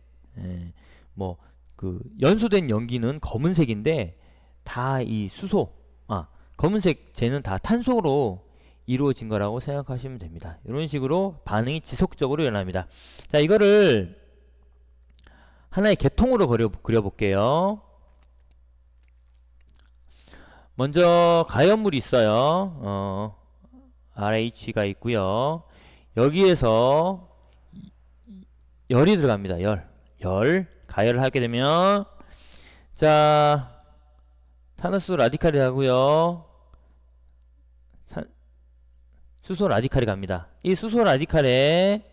뭐 그 연소된 연기는 검은색인데 다 이 검은색 쟤는 다 탄소로 이루어진 거라고 생각하시면 됩니다. 이런 식으로 반응이 지속적으로 일어납니다. 자, 이거를 하나의 계통으로 그려볼게요. 먼저 가연물이 있어요. RH가 있고요. 여기에서 열이 들어갑니다. 가열을 하게 되면 자, 탄화수소 라디칼이 하고요. 수소 라디칼이 갑니다. 이 수소 라디칼에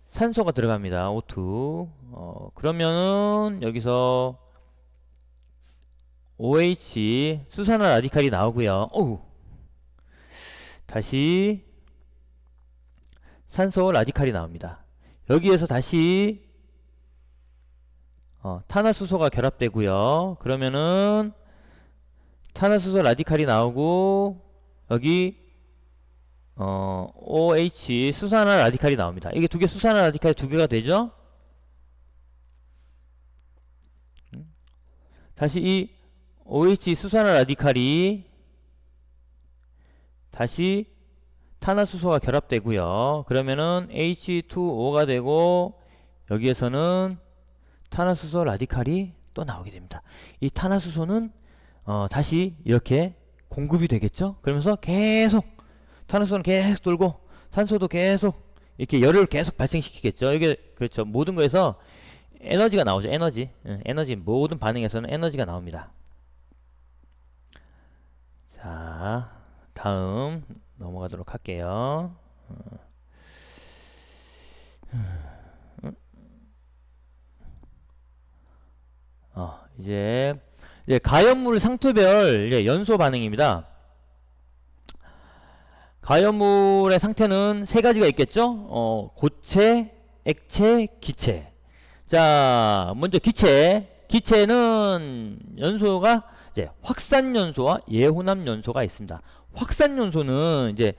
산소가 들어갑니다. O2. 그러면은 여기서 OH 수산화 라디칼이 나오고요. 다시 산소 라디칼이 나옵니다. 여기에서 다시 탄화수소가 결합되고요. 그러면은 탄화수소 라디칼이 나오고 여기 OH 수산화 라디칼이 나옵니다. 이게 두 개 수산화 라디칼이 두 개가 되죠. 다시 이 OH 수산화 라디칼이 다시 탄화수소가 결합되고요. 그러면은 H2O가 되고 여기에서는 탄화수소 라디칼이 또 나오게 됩니다. 이 탄화수소는 다시 이렇게 공급이 되겠죠. 그러면서 계속 탄화수소는 계속 돌고 산소도 계속 이렇게 열을 계속 발생시키겠죠. 이게 그렇죠. 모든 거에서 에너지가 나오죠. 에너지 모든 반응에서는 에너지가 나옵니다. 자, 다음 넘어가도록 할게요. 이제 가연물 상태별 연소 반응입니다. 가연물의 상태는 세 가지가 있겠죠. 고체, 액체, 기체. 자, 먼저 기체는 연소가 이제 확산연소와 예혼합연소가 있습니다. 확산연소는 이제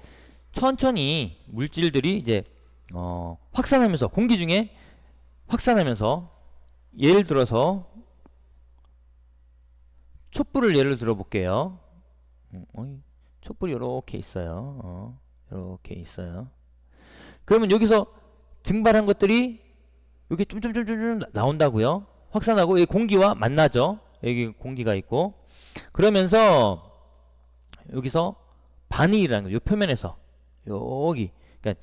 천천히 물질들이 이제 확산하면서 공기 중에 확산하면서 예를 들어서 촛불을 예를 들어 볼게요. 촛불이 이렇게 있어요. 이렇게 있어요. 그러면 여기서 증발한 것들이 이렇게 좀 나온다고요. 확산하고 여기 공기와 만나죠. 여기 공기가 있고 그러면서 여기서 반응이라는 거죠. 이 표면에서 여기 그러니까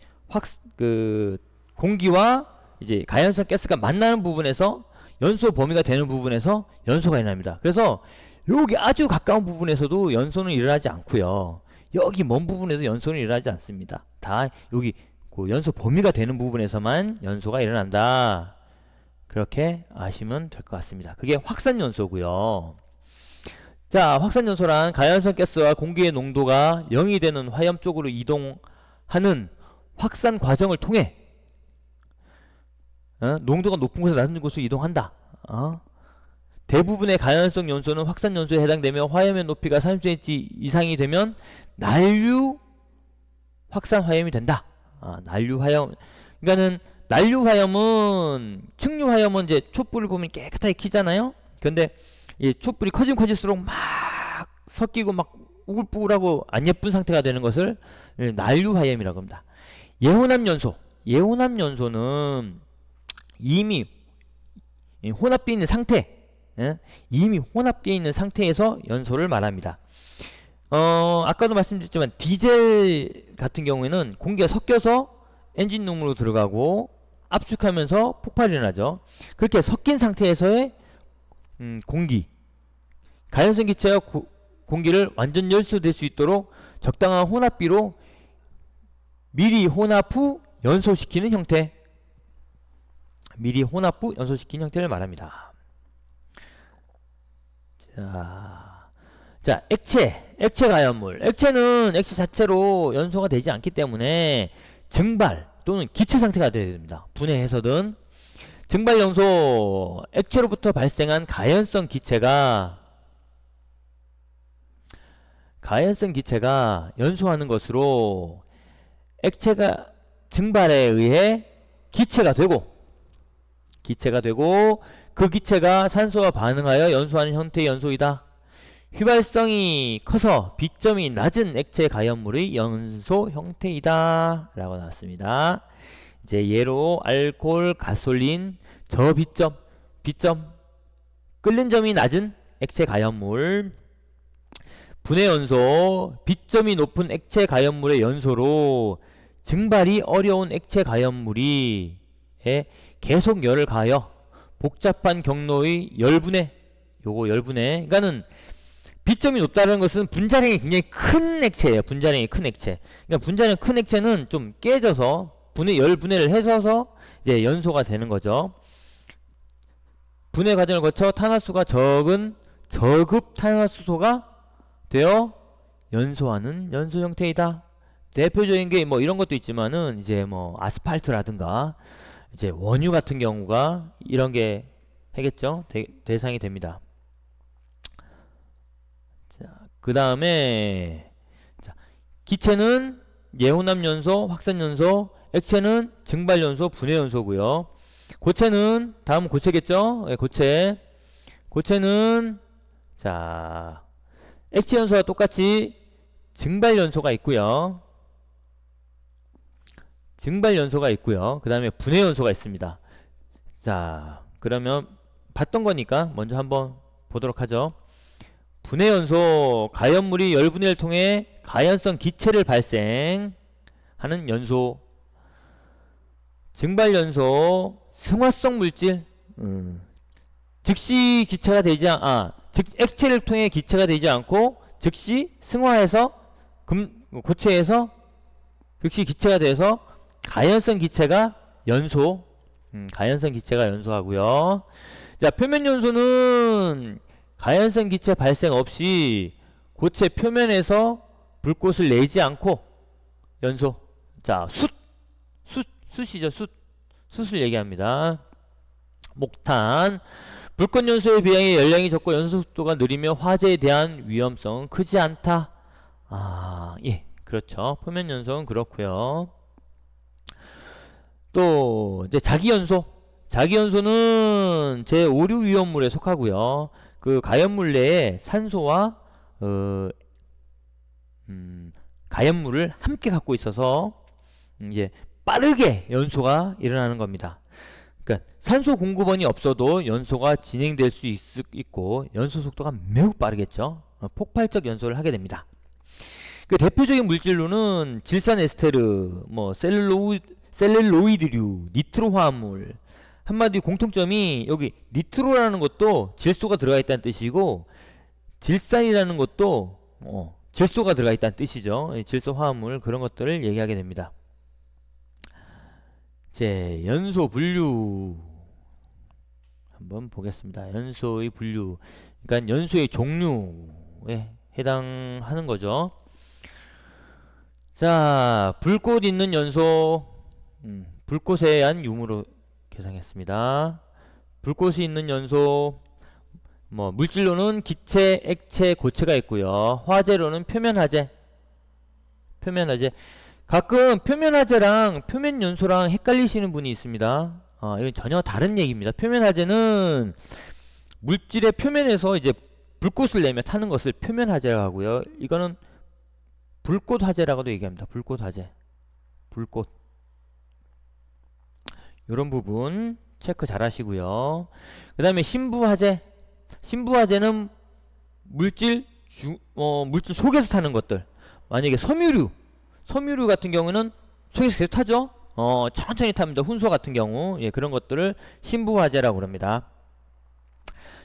공기와 이제 가연성 가스가 만나는 부분에서 연소 범위가 되는 부분에서 연소가 일어납니다. 그래서 여기 아주 가까운 부분에서도 연소는 일어나지 않고요. 여기 먼 부분에서 연소는 일어나지 않습니다. 다 여기 그 연소 범위가 되는 부분에서만 연소가 일어난다. 그렇게 아시면 될 것 같습니다. 그게 확산연소고요. 자, 확산연소란 가연성 가스와 공기의 농도가 0이 되는 화염 쪽으로 이동하는 확산 과정을 통해 농도가 높은 곳에서 낮은 곳으로 이동한다. 대부분의 가연성 연소는 확산 연소에 해당되며 화염의 높이가 30cm 이상이 되면 난류 확산 화염이 된다. 난류 화염. 그러니까는 난류 화염은 측류 화염은 이제 촛불을 보면 깨끗하게 키잖아요. 근데 이 촛불이 커지면 커질수록 막 섞이고 막 우글부글하고 안 예쁜 상태가 되는 것을 난류화염이라고 합니다. 예혼합연소. 예혼합연소는 이미 혼합되어 있는 상태, 이미 혼합되어 있는 상태에서 연소를 말합니다. 아까도 말씀드렸지만 디젤 같은 경우에는 공기가 섞여서 엔진룸으로 들어가고 압축하면서 폭발이 일어나죠. 그렇게 섞인 상태에서의 공기, 가연성 기체가 공기를 완전 열소될 수 있도록 적당한 혼합비로 미리 혼합 후 연소시키는 형태, 미리 혼합 후 연소시키는 형태를 말합니다. 자, 액체 가연물. 액체는 액체 자체로 연소가 되지 않기 때문에 증발 또는 기체 상태가 되어야 됩니다. 분해해서든. 증발 연소, 액체로부터 발생한 가연성 기체가 연소하는 것으로 액체가 증발에 의해 기체가 되고 그 기체가 산소와 반응하여 연소하는 형태의 연소이다. 휘발성이 커서 비점이 낮은 액체 가연물의 연소 형태이다 라고 나왔습니다. 이제 예로 알코올, 가솔린, 저비점, 끓는 점이 낮은 액체 가연물, 분해 연소, 비점이 높은 액체 가연물의 연소로 증발이 어려운 액체 가연물이 계속 열을 가하여 복잡한 경로의 열분해, 그러니까는 비점이 높다는 것은 분자량이 굉장히 큰 액체예요. 분자량이 큰 액체. 그러니까 분자량 큰 액체는 좀 깨져서 열분해를 해서서 이제 연소가 되는 거죠. 분해 과정을 거쳐 탄화수가 적은 저급 탄화수소가 되어 연소하는 연소 형태이다. 대표적인 게 뭐 이런 것도 있지만은 이제 뭐 아스팔트라든가 이제 원유 같은 경우가 이런 게 하겠죠. 대상이 됩니다. 자, 그 다음에 기체는 예혼합연소, 확산연소, 액체는 증발연소, 분해연소고요. 고체는 다음 고체겠죠. 네, 고체는 자 액체연소와 똑같이 증발연소가 있고요. 그 다음에 분해연소가 있습니다. 자, 그러면 봤던 거니까 먼저 한번 보도록 하죠. 분해연소, 가연물이 열분해를 통해 가연성 기체를 발생하는 연소. 증발연소, 승화성 물질, 즉시 기체가 되지 액체를 통해 기체가 되지 않고 즉시 승화해서 고체에서 즉시 기체가 돼서 가연성 기체가 연소하고요. 자, 표면 연소는 가연성 기체 발생 없이 고체 표면에서 불꽃을 내지 않고 연소. 자, 숯이죠. 숯을 얘기합니다. 목탄. 불꽃 연소에 비해 연량이 적고 연소 속도가 느리며 화재에 대한 위험성은 크지 않다. 예, 그렇죠. 표면 연소는 그렇고요. 또 이제 자기연소. 자기연소는 제5류 위험물에 속하고요. 그 가연물 내에 산소와 가연물을 함께 갖고 있어서 이제 빠르게 연소가 일어나는 겁니다. 그러니까 산소 공급원이 없어도 연소가 진행될 수 있고 연소 속도가 매우 빠르겠죠. 폭발적 연소를 하게 됩니다. 그 대표적인 물질로는 질산에스테르, 뭐 셀룰로이드류, 니트로 화합물. 한마디 공통점이 여기 니트로라는 것도 질소가 들어가 있다는 뜻이고 질산이라는 것도 질소가 들어가 있다는 뜻이죠. 질소 화합물 그런 것들을 얘기하게 됩니다. 이제 연소 분류 한번 보겠습니다. 연소의 분류, 그러니까 연소의 종류에 해당하는 거죠. 자, 불꽃 있는 연소, 불꽃에 의한 유무로 계상했습니다. 불꽃이 있는 연소, 뭐 물질로는 기체, 액체, 고체가 있고요. 화재로는 표면화재. 가끔 표면화재랑 표면연소랑 헷갈리시는 분이 있습니다. 이건 전혀 다른 얘기입니다. 표면화재는 물질의 표면에서 이제 불꽃을 내며 타는 것을 표면 화재라고 하고요. 이거는 불꽃 화재라고도 얘기합니다. 불꽃 화재. 불꽃. 이런 부분 체크 잘 하시고요. 그 다음에 신부 화재. 신부 화재는 물질 속에서 타는 것들. 만약에 섬유류 같은 경우는 속에서 계속 타죠. 천천히 탑니다. 훈소 같은 경우. 예, 그런 것들을 신부 화재라고 합니다.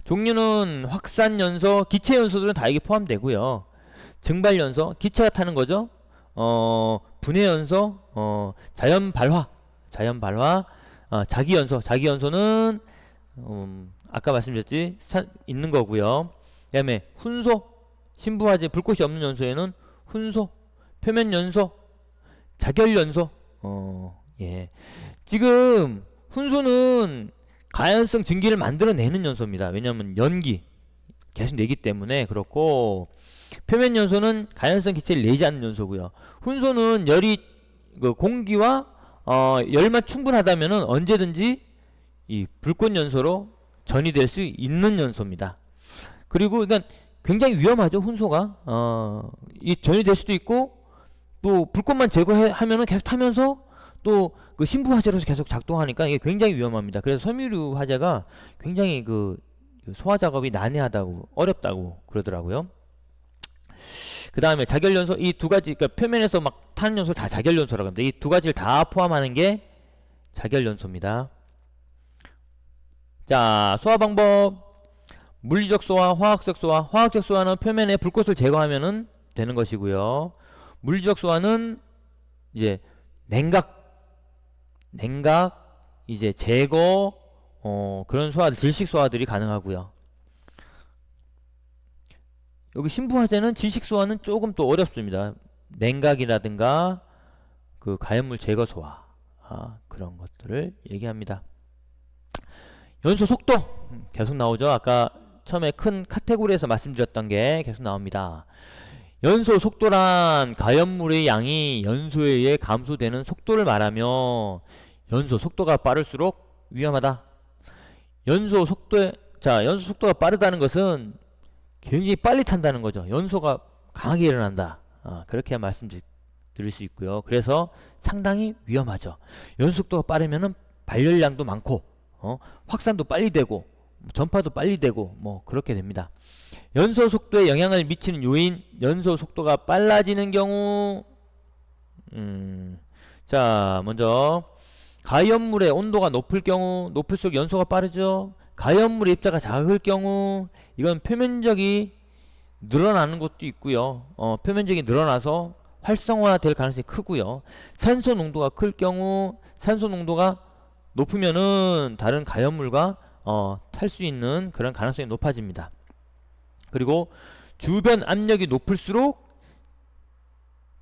종류는 확산연소, 기체연소들은 다 이게 포함되고요. 증발연소, 기체가 타는 거죠. 분해연소, 자연발화, 자기연소는 아까 말씀드렸지 있는 거고요. 그 다음에 훈소, 신부화재, 불꽃이 없는 연소에는 훈소, 표면연소, 자결연소. 예. 지금 훈소는 가연성 증기를 만들어내는 연소입니다. 왜냐하면 연기 계속 내기 때문에 그렇고, 표면 연소는 가연성 기체를 내지 않는 연소고요. 훈소는 공기와 열만 충분하다면은 언제든지 이 불꽃 연소로 전이될 수 있는 연소입니다. 그리고 그러니까 굉장히 위험하죠. 훈소가 이 전이될 수도 있고, 또 불꽃만 제거하면은 계속 타면서 또 그 신부 화재로서 계속 작동하니까 이게 굉장히 위험합니다. 그래서 섬유류 화재가 굉장히 그 소화 작업이 난해하다고, 어렵다고 그러더라고요. 그 다음에 자결연소, 이 두 가지, 그러니까 표면에서 막 타는 연소를 다 자결연소라고 합니다. 이 두 가지를 다 포함하는 게 자결연소입니다. 자, 소화 방법. 물리적 소화, 화학적 소화. 화학적 소화는 표면에 불꽃을 제거하면은 되는 것이고요. 물리적 소화는 이제 냉각 이제 제거, 그런 소화, 질식 소화들이 가능하고요. 여기 신부 화재는 질식 소화는 조금 또 어렵습니다. 냉각이라든가 그 가연물 제거 소화, 그런 것들을 얘기합니다. 연소 속도 계속 나오죠. 아까 처음에 큰 카테고리에서 말씀드렸던 게 계속 나옵니다. 연소 속도란 가연물의 양이 연소에 의해 감소되는 속도를 말하며, 연소 속도가 빠를수록 위험하다. 연소 속도가 빠르다는 것은 굉장히 빨리 탄다는 거죠. 연소가 강하게 일어난다. 그렇게 말씀드릴 수 있고요. 그래서 상당히 위험하죠. 연소 속도가 빠르면은 발열량도 많고, 확산도 빨리 되고, 전파도 빨리 되고, 뭐 그렇게 됩니다. 연소 속도에 영향을 미치는 요인, 연소 속도가 빨라지는 경우, 자, 먼저 가연물의 온도가 높을 경우, 높을수록 연소가 빠르죠. 가연물의 입자가 작을 경우, 이건 표면적이 늘어나는 것도 있고요. 표면적이 늘어나서 활성화될 가능성이 크고요. 산소 농도가 클 경우, 산소 농도가 높으면은 다른 가연물과 탈 수 있는 그런 가능성이 높아집니다. 그리고 주변 압력이 높을수록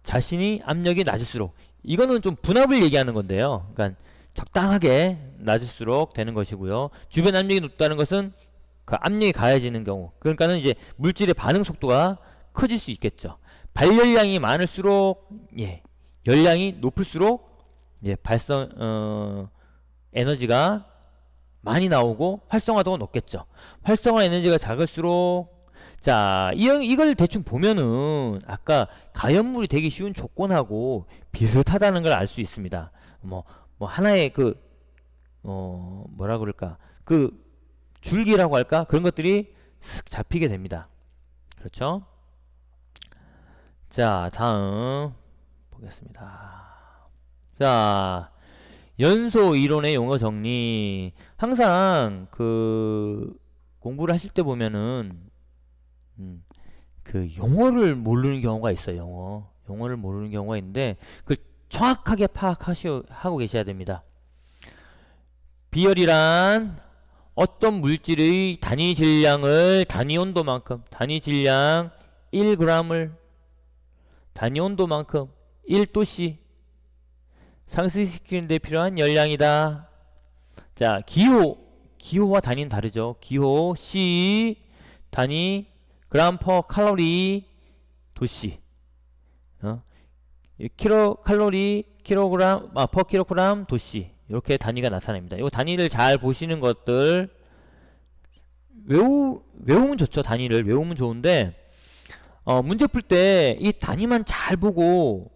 자신이 압력이 낮을수록, 이거는 좀 분압을 얘기하는 건데요. 그러니까 적당하게 낮을수록 되는 것이고요. 주변 압력이 높다는 것은 그 압력이 가해지는 경우, 그러니까는 이제 물질의 반응 속도가 커질 수 있겠죠. 발열량이 많을수록, 열량이 높을수록 이제 에너지가 많이 나오고 활성화도가 높겠죠. 활성화 에너지가 작을수록, 자, 이걸 대충 보면은 아까 가연물이 되기 쉬운 조건하고 비슷하다는 걸 알 수 있습니다. 뭐 하나의 뭐라 그럴까, 그 줄기라고 할까, 그런 것들이 슥 잡히게 됩니다. 그렇죠? 자, 다음 보겠습니다. 자, 연소 이론의 용어 정리. 항상 그 공부를 하실 때 보면은 그 용어를 모르는 경우가 있어요. 용어를 모르는 경우가 있는데 그 정확하게 파악하고 계셔야 됩니다. 비열이란 어떤 물질의 단위 질량을 단위 온도만큼, 단위 질량 1g을 단위 온도만큼 1도씨 상승시키는 데 필요한 열량이다. 자, 기호와 단위는 다르죠. 기호 C 단위 그램 퍼 칼로리 도씨, 킬로칼로리 킬로그램 퍼 킬로그램 도씨, 이렇게 단위가 나타납니다. 이 단위를 잘 보시는 것들 외우면 좋죠. 단위를 외우면 좋은데 문제 풀 때 이 단위만 잘 보고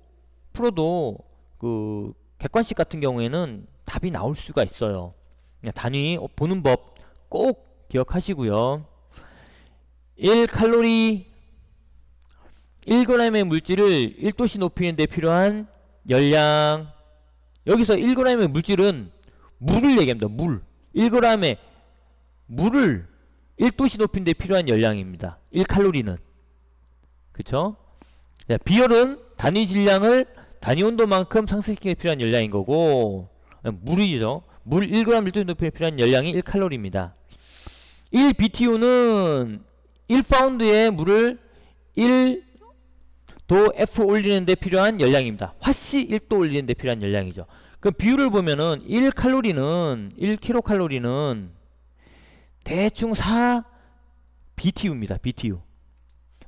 풀어도 그 객관식 같은 경우에는 답이 나올 수가 있어요. 그냥 단위 보는 법 꼭 기억하시고요. 1칼로리 1g의 물질을 1도씨 높이는 데 필요한 열량. 여기서 1g의 물질은 물을 얘기합니다. 물. 1g의 물을 1도씨 높이는 데 필요한 열량입니다. 1칼로리는. 그쵸? 자, 비열은 단위 질량을 단위 온도만큼 상승시키기 필요한 열량인 거고, 물이죠. 물 1g 1도씨 높이에 필요한 열량이 1칼로리입니다. 1BTU는 1파운드의 물을 1도 F 올리는 데 필요한 열량입니다. 화씨 1도 올리는 데 필요한 열량이죠. 그 비율을 보면은 1칼로리는 1kcal는 대충 4BTU입니다. BTU.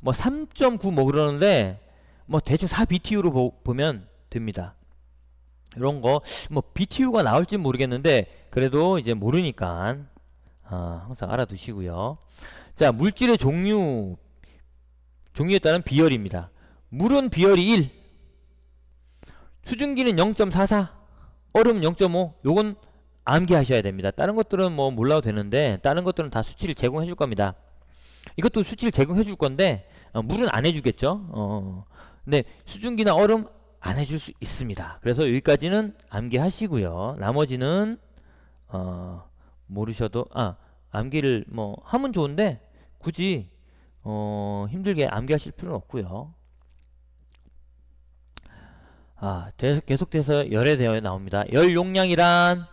뭐 3.9 뭐 그러는데 뭐 대충 4BTU로 보면 됩니다. 이런 거 뭐 BTU가 나올지 모르겠는데 그래도 이제 모르니까 항상 알아두시고요. 자, 물질의 종류에 따른 비열입니다. 물은 비열이 1, 수증기는 0.44, 얼음 0.5. 요건 암기하셔야 됩니다. 다른 것들은 뭐 몰라도 되는데 다른 것들은 다 수치를 제공해 줄 겁니다. 이것도 수치를 제공해 줄 건데 물은 안 해주겠죠. 근데 수증기나 얼음 안 해줄 수 있습니다. 그래서 여기까지는 암기하시고요. 나머지는 모르셔도 암기를 뭐 하면 좋은데 굳이 힘들게 암기하실 필요는 없고요. 계속돼서 열에 대하여 나옵니다. 열 용량이란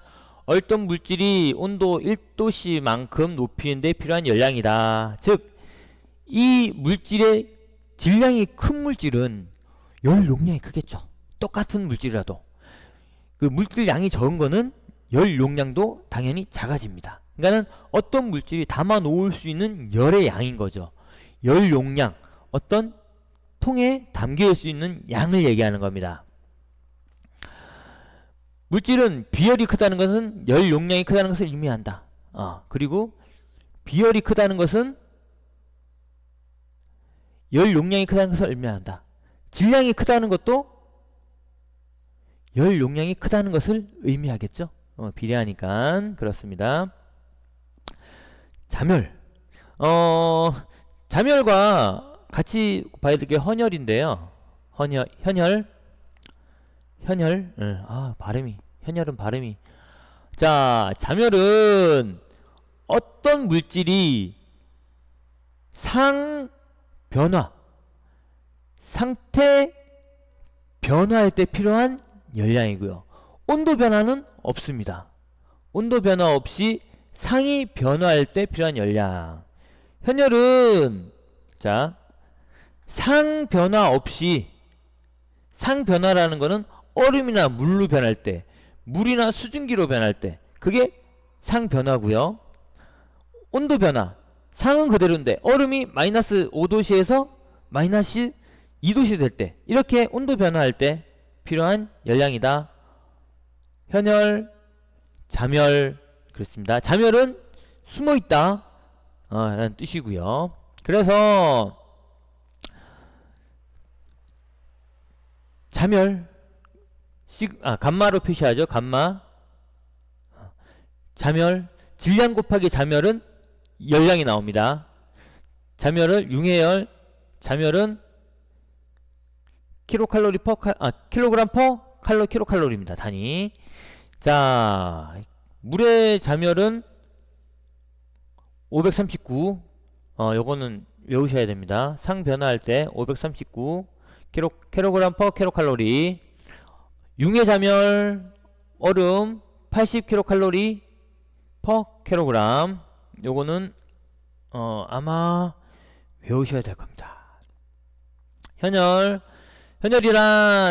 어떤 물질이 온도 1도씨만큼 높이는 데 필요한 열량이다. 즉, 이 물질의 질량이 큰 물질은 열 용량이 크겠죠. 똑같은 물질이라도. 그 물질 양이 적은 거는 열 용량도 당연히 작아집니다. 그러니까는 어떤 물질이 담아 놓을 수 있는 열의 양인 거죠. 열 용량, 어떤 통에 담길 수 있는 양을 얘기하는 겁니다. 물질은 비열이 크다는 것은 열 용량이 크다는 것을 의미한다. 그리고 비열이 크다는 것은 열 용량이 크다는 것을 의미한다. 질량이 크다는 것도 열 용량이 크다는 것을 의미하겠죠. 비례하니까 그렇습니다. 자멸. 자멸과 같이 봐야 될 게 헌혈인데요. 현혈. 현혈은 발음이. 자, 자멸은 어떤 물질이 상태 변화할 때 필요한 열량이고요. 온도 변화는 없습니다. 온도 변화 없이 상이 변화할 때 필요한 열량. 현혈은 상 변화라는 거는 얼음이나 물로 변할 때, 물이나 수증기로 변할 때, 그게 상 변화고요. 온도 변화, 상은 그대로인데 얼음이 마이너스 5도씨에서 마이너스 2도씨 될 때, 이렇게 온도 변화할 때 필요한 열량이다. 현혈, 자멸. 그렇습니다. 자멸은 숨어있다 라는 뜻이고요. 그래서 자멸 감마로 표시하죠. 감마. 자멸, 질량 곱하기 자멸은 열량이 나옵니다. 자멸을 융해열, 자멸은 킬로그램 퍼 킬로칼로리입니다. 단위. 자, 물의 자멸은 539. 요거는 외우셔야 됩니다. 상 변화할 때 539 킬로그램 퍼 킬로칼로리. 융의 자멸 얼음 80 킬로칼로리 퍼 킬로그램. 요거는 아마 외우셔야 될 겁니다. 현혈이란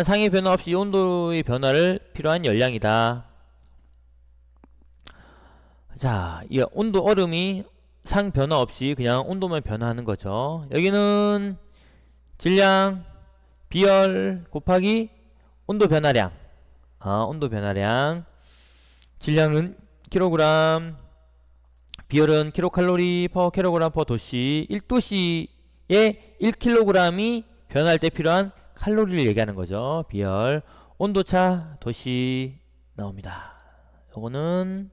상의 변화 없이 온도의 변화를 필요한 열량이다. 자, 이 온도 얼음이 상 변화 없이 그냥 온도만 변화하는 거죠. 여기는 질량 비열 곱하기 온도 변화량. 온도 변화량. 질량은 킬로그램, 비열은 킬로칼로리 퍼 킬로그램 퍼 도시. 1도시에 1kg이 변할 때 필요한 칼로리를 얘기하는 거죠. 비열. 온도차 도시 나옵니다. 요거는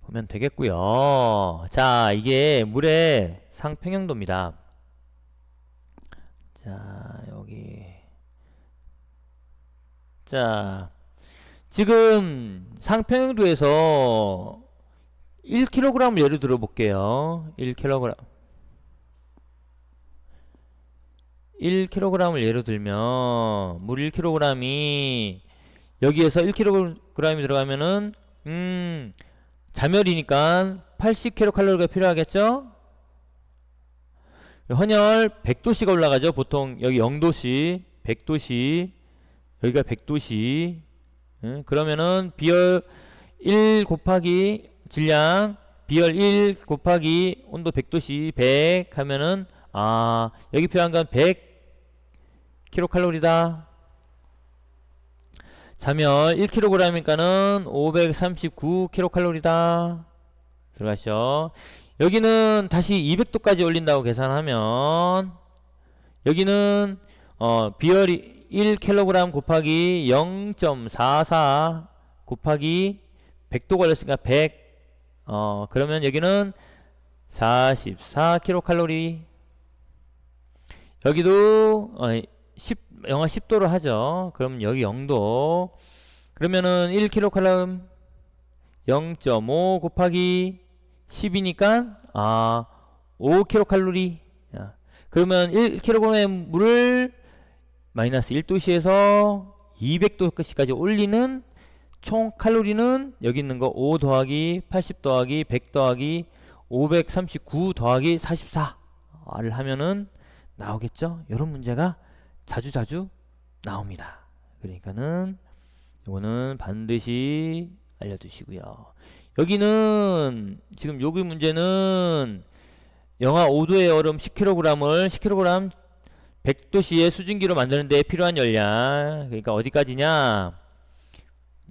보면 되겠고요. 자, 이게 물의 상평형도입니다. 자, 여기. 자, 지금 상평형도에서 1kg을 예를 들어 볼게요. 1kg. 1kg을 예로 들면 물 1kg이 여기에서 1kg이 들어가면은 자멸이니까 80kcal가 필요하겠죠? 헌혈 100도씨가 올라가죠. 보통 여기 0도씨, 100도씨, 여기가 100도씨. 그러면은 비열 1 곱하기 질량 비열 1 곱하기 온도 100도씨 100 하면은 여기 필요한 건 100kcal다. 자멸 1kg이니까는 539kcal다. 들어가시죠. 여기는 다시 200도까지 올린다고 계산하면 여기는 비열이 1kg 곱하기 0.44 곱하기 100도 걸렸으니까 100 그러면 여기는 44kcal. 여기도 영하 10도로 하죠. 그럼 여기 0도. 그러면은 1kcal 0.5 곱하기 10이니까 5kcal. 그러면 1kg의 물을 마이너스 1도씨에서 200도씨까지 올리는 총 칼로리는 여기 있는 거 5 더하기 80 더하기 100 더하기 539 더하기 44를 하면은 나오겠죠. 이런 문제가 자주자주 나옵니다. 그러니까는 이거는 반드시 알려두시고요. 여기는 지금 여기 문제는 영하 5도의 얼음 10kg을 10kg 100도씨의 수증기로 만드는 데 필요한 열량. 그러니까 어디까지냐?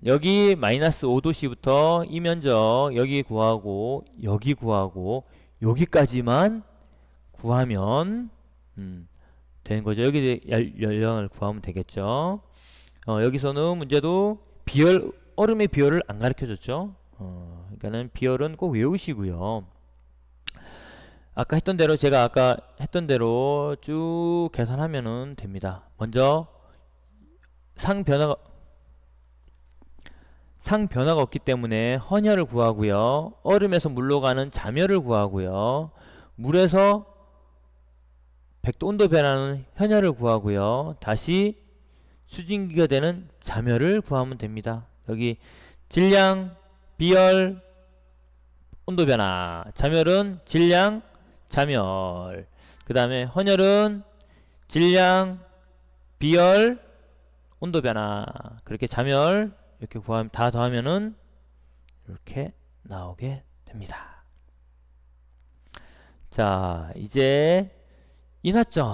여기 마이너스 5도씨부터 이 면적 여기 구하고 여기 구하고 여기까지만 구하면 되는 거죠. 여기 열량을 구하면 되겠죠. 여기서는 문제도 비열 얼음의 비열을 안 가르쳐 줬죠. 그러니까는 비열은 꼭 외우시고요. 아까 했던 대로 제가 아까 했던 대로 쭉 계산하면은 됩니다. 먼저 상변화가 없기 때문에 헌혈을 구하고요. 얼음에서 물로 가는 자멸을 구하고요. 물에서 100도 온도 변하는 현혈을 구하고요. 다시 수증기가 되는 자멸을 구하면 됩니다. 여기 질량, 비열, 온도 변화. 자멸은 질량, 자멸. 그 다음에 헌혈은 질량, 비열, 온도 변화. 그렇게 자멸 이렇게 구하면 다 더하면은 이렇게 나오게 됩니다. 자, 이제 인하점.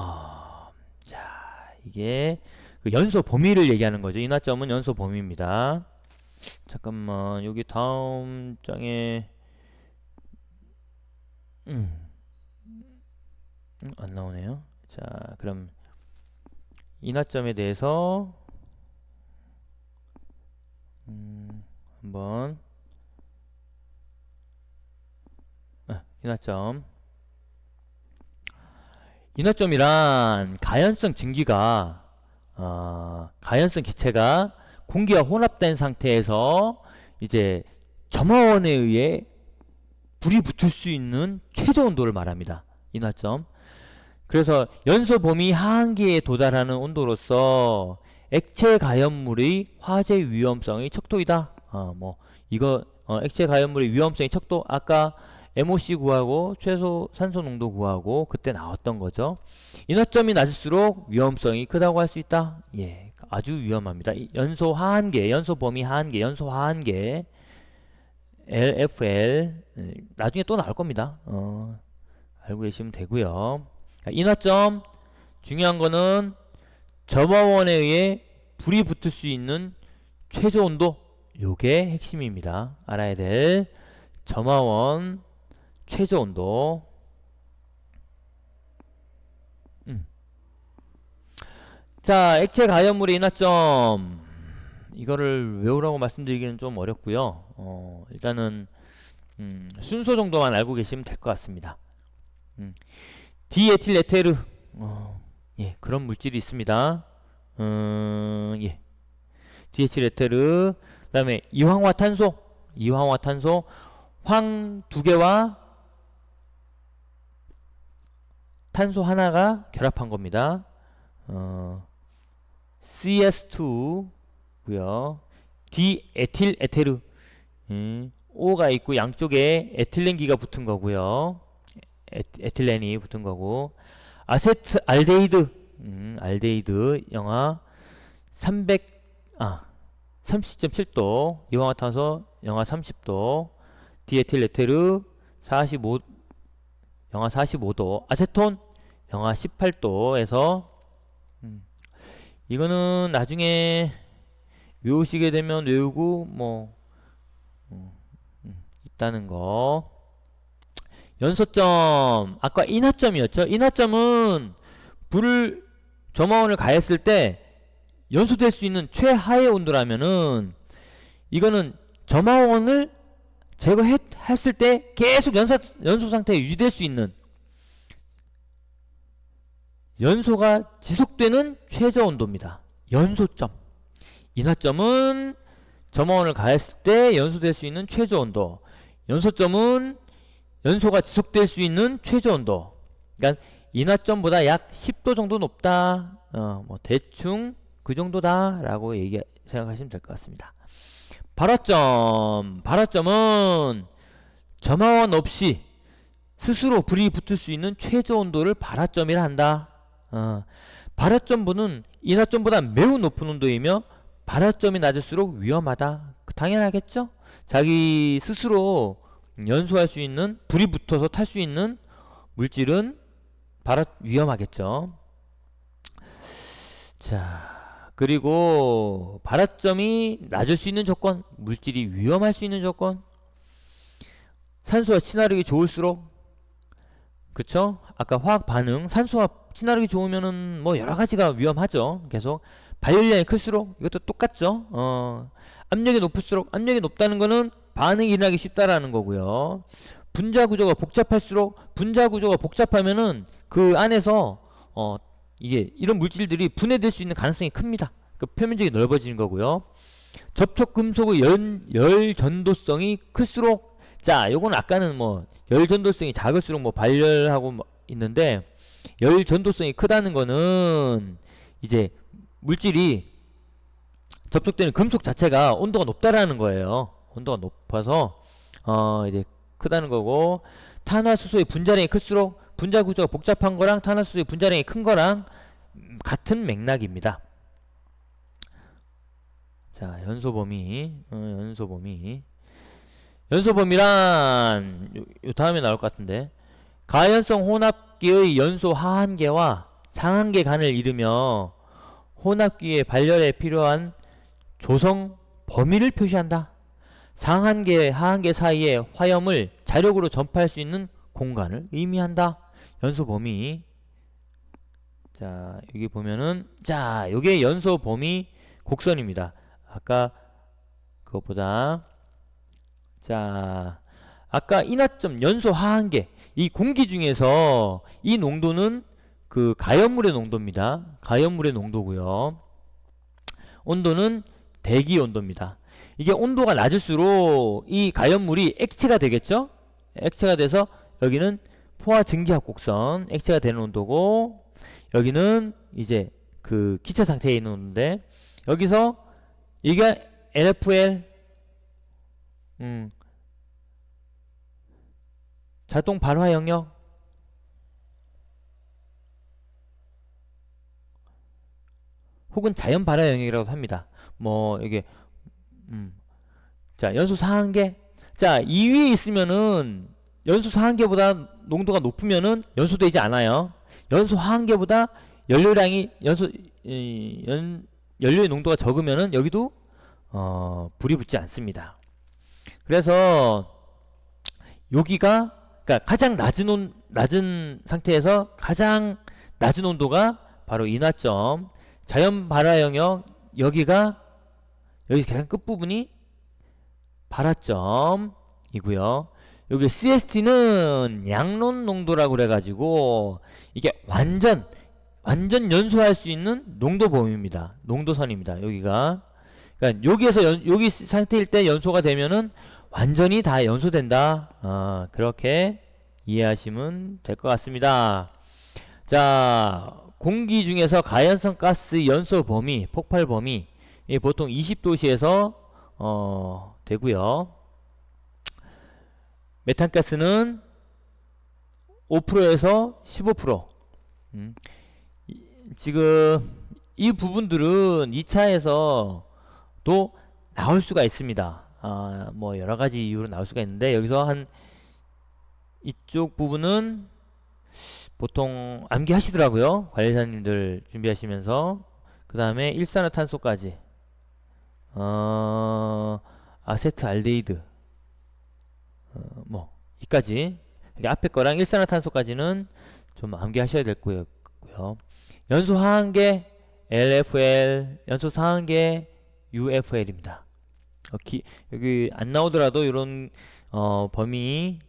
자, 이게 그 연소 범위를 얘기하는 거죠. 인하점은 연소 범위입니다. 잠깐만, 여기 다음 장에 안 나오네요. 자, 그럼 인하점에 대해서 한번 인하점. 인하점이란 가연성 증기가 가연성 기체가 공기와 혼합된 상태에서 이제 점화원에 의해 불이 붙을 수 있는 최저 온도를 말합니다. 인하점. 그래서 연소 범위 하한계에 도달하는 온도로서 액체 가연물의 화재 위험성이 척도이다. 액체 가연물의 위험성이 척도. 아까 MOC 구하고 최소 산소 농도 구하고 그때 나왔던 거죠. 인하점이 낮을수록 위험성이 크다고 할 수 있다. 예, 아주 위험합니다. 연소 하한계, 연소 범위 하한계, 연소 하한계 LFL 나중에 또 나올 겁니다. 알고 계시면 되고요. 인하점 중요한 거는 점화원에 의해 불이 붙을 수 있는 최저 온도 요게 핵심입니다. 알아야 될 점화원 최저 온도. 자, 액체 가연물의 인화점. 이거를 외우라고 말씀드리기는 좀 어렵고요. 일단은 순서 정도만 알고 계시면 될 것 같습니다. 디에틸 에테르. 예, 그런 물질이 있습니다. 예. 디에틸 에테르. 그다음에 이황화탄소. 이황화탄소. 황 두 개와 탄소 하나가 결합한 겁니다. CS2고요. 디에틸 에테르. O가 있고 양쪽에 에틸렌기가 붙은 거고요. 에틸렌이 붙은 거고. 아세트 알데히드. 알데히드 영하 30.7도. 이황화탄소 영하 30도. 디에틸 에테르 45, 영하 45도. 아세톤 영하 18도에서 이거는 나중에 외우시게 되면 외우고 뭐 있다는 거. 연소점 아까 인하점이었죠. 인하점은 불을 점화원을 가했을 때 연소될 수 있는 최하의 온도라면은 이거는 점화원을 제거했을 때 계속 연소 상태에 유지될 수 있는, 연소가 지속되는 최저 온도입니다. 연소점. 인하점은 점화원을 가했을 때 연소될 수 있는 최저 온도. 연소점은 연소가 지속될 수 있는 최저 온도. 그러니까 인하점보다 약 10도 정도 높다. 뭐 대충 그 정도다 라고 생각하시면 될 것 같습니다. 발화점. 발화점은 점화원 없이 스스로 불이 붙을 수 있는 최저 온도를 발화점이라 한다. 발화점부는 인하점보다 매우 높은 온도이며 발화점이 낮을수록 위험하다. 당연하겠죠? 자기 스스로 연소할 수 있는, 불이 붙어서 탈 수 있는 물질은 위험하겠죠. 자, 그리고 발화점이 낮을 수 있는 조건, 물질이 위험할 수 있는 조건. 산소와 친화력이 좋을수록, 그쵸? 아까 화학 반응, 산소와 친화력이 좋으면은 뭐 여러 가지가 위험하죠. 계속 발열량이 클수록 이것도 똑같죠. 압력이 높을수록, 압력이 높다는 거는 반응이 일어나기 쉽다라는 거고요. 분자 구조가 복잡할수록, 분자 구조가 복잡하면은 그 안에서 이게 이런 물질들이 분해될 수 있는 가능성이 큽니다. 그 표면적이 넓어지는 거고요. 접촉 금속의 열 전도성이 클수록, 자, 요건 아까는 뭐 열 전도성이 작을수록 뭐 발열하고 뭐 있는데, 열 전도성이 크다는 거는 이제 물질이 접촉되는 금속 자체가 온도가 높다라는 거예요. 온도가 높아서 이제 크다는 거고, 탄화수소의 분자량이 클수록, 분자 구조가 복잡한 거랑 탄화수소의 분자량이 큰 거랑 같은 맥락입니다. 자, 연소 범위란 요 다음에 나올 것 같은데, 가연성 혼합기의 연소 하한계와 상한계 간을 이루며 혼합기의 발열에 필요한 조성 범위를 표시한다. 상한계, 하한계 사이에 화염을 자력으로 전파할 수 있는 공간을 의미한다. 연소 범위. 자, 여기 보면은, 자, 요게 연소 범위 곡선입니다. 아까 그것보다, 자, 아까 인하점, 연소 하한계, 이 공기 중에서 이 농도는 그 가연물의 농도입니다. 가연물의 농도고요. 온도는 대기 온도입니다. 이게 온도가 낮을수록 이 가연물이 액체가 되겠죠? 액체가 돼서 여기는 포화 증기합 곡선, 액체가 되는 온도고, 여기는 이제 그 기체 상태에 있는 온도인데, 여기서 이게 LFL, 자동 발화 영역, 혹은 자연 발화 영역이라고 합니다. 뭐 이게 자, 연소 상한계. 자, 이 위에 있으면은 연소 상한계보다 농도가 높으면은 연소되지 않아요. 연소 하한계보다 연료량이 연료의 농도가 적으면은 여기도 불이 붙지 않습니다. 그래서 여기가 그러니까 가장 낮은 상태에서 가장 낮은 온도가 바로 인화점, 자연 발화 영역, 여기가 여기 가장 끝부분이 발화점이고요. 여기 CST는 양론 농도라고 그래가지고 이게 완전 연소할 수 있는 농도 범위입니다. 농도선입니다. 여기가 그러니까 여기에서 여기 상태일 때 연소가 되면은 완전히 다 연소된다. 그렇게 이해하시면 될 것 같습니다. 자, 공기 중에서 가연성 가스 연소 범위, 폭발 범위 보통 20도시에서 되고요. 메탄가스는 5%에서 15%. 지금 이 부분들은 2차에서도 나올 수가 있습니다. 뭐 여러 가지 이유로 나올 수가 있는데 여기서 한 이쪽 부분은 보통 암기하시더라고요. 관리사님들 준비하시면서. 그 다음에 일산화탄소까지 아세트알데히드 뭐 이까지 앞에 거랑 일산화탄소까지는 좀 암기하셔야 될 거고요. 연소 하한계 LFL, 연소 상한계 UFL입니다. 여기 안 나오더라도 이런 범위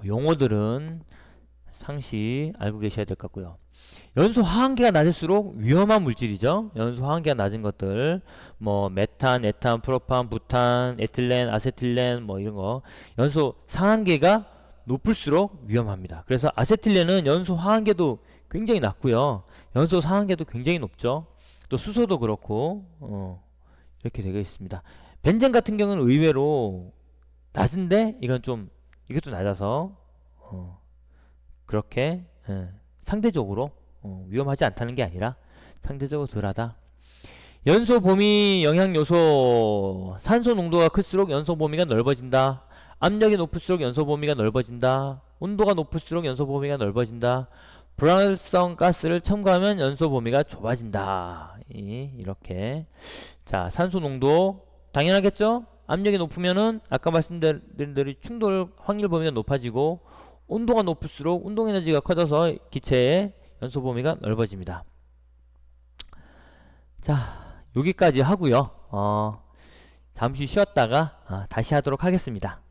용어들은 상시 알고 계셔야 될 것 같고요. 연소 하한계가 낮을수록 위험한 물질이죠. 연소 하한계가 낮은 것들 뭐 메탄, 에탄, 프로판, 부탄, 에틸렌, 아세틸렌 뭐 이런 거 연소 상한계가 높을수록 위험합니다. 그래서 아세틸렌은 연소 하한계도 굉장히 낮고요. 연소 상한계도 굉장히 높죠. 또 수소도 그렇고 이렇게 되어 있습니다. 벤젠 같은 경우는 의외로 낮은데 이것도 낮아서 그렇게 상대적으로 위험하지 않다는 게 아니라 상대적으로 덜하다. 연소 범위 영향 요소 산소 농도가 클수록 연소 범위가 넓어진다. 압력이 높을수록 연소 범위가 넓어진다. 온도가 높을수록 연소 범위가 넓어진다. 불활성 가스를 첨가하면 연소 범위가 좁아진다. 이렇게 자 산소 농도 당연하겠죠. 압력이 높으면은 아까 말씀드린 대로 충돌 확률 범위가 높아지고 온도가 높을수록 운동 에너지가 커져서 기체의 연소 범위가 넓어집니다. 자 여기까지 하고요. 잠시 쉬었다가 다시 하도록 하겠습니다.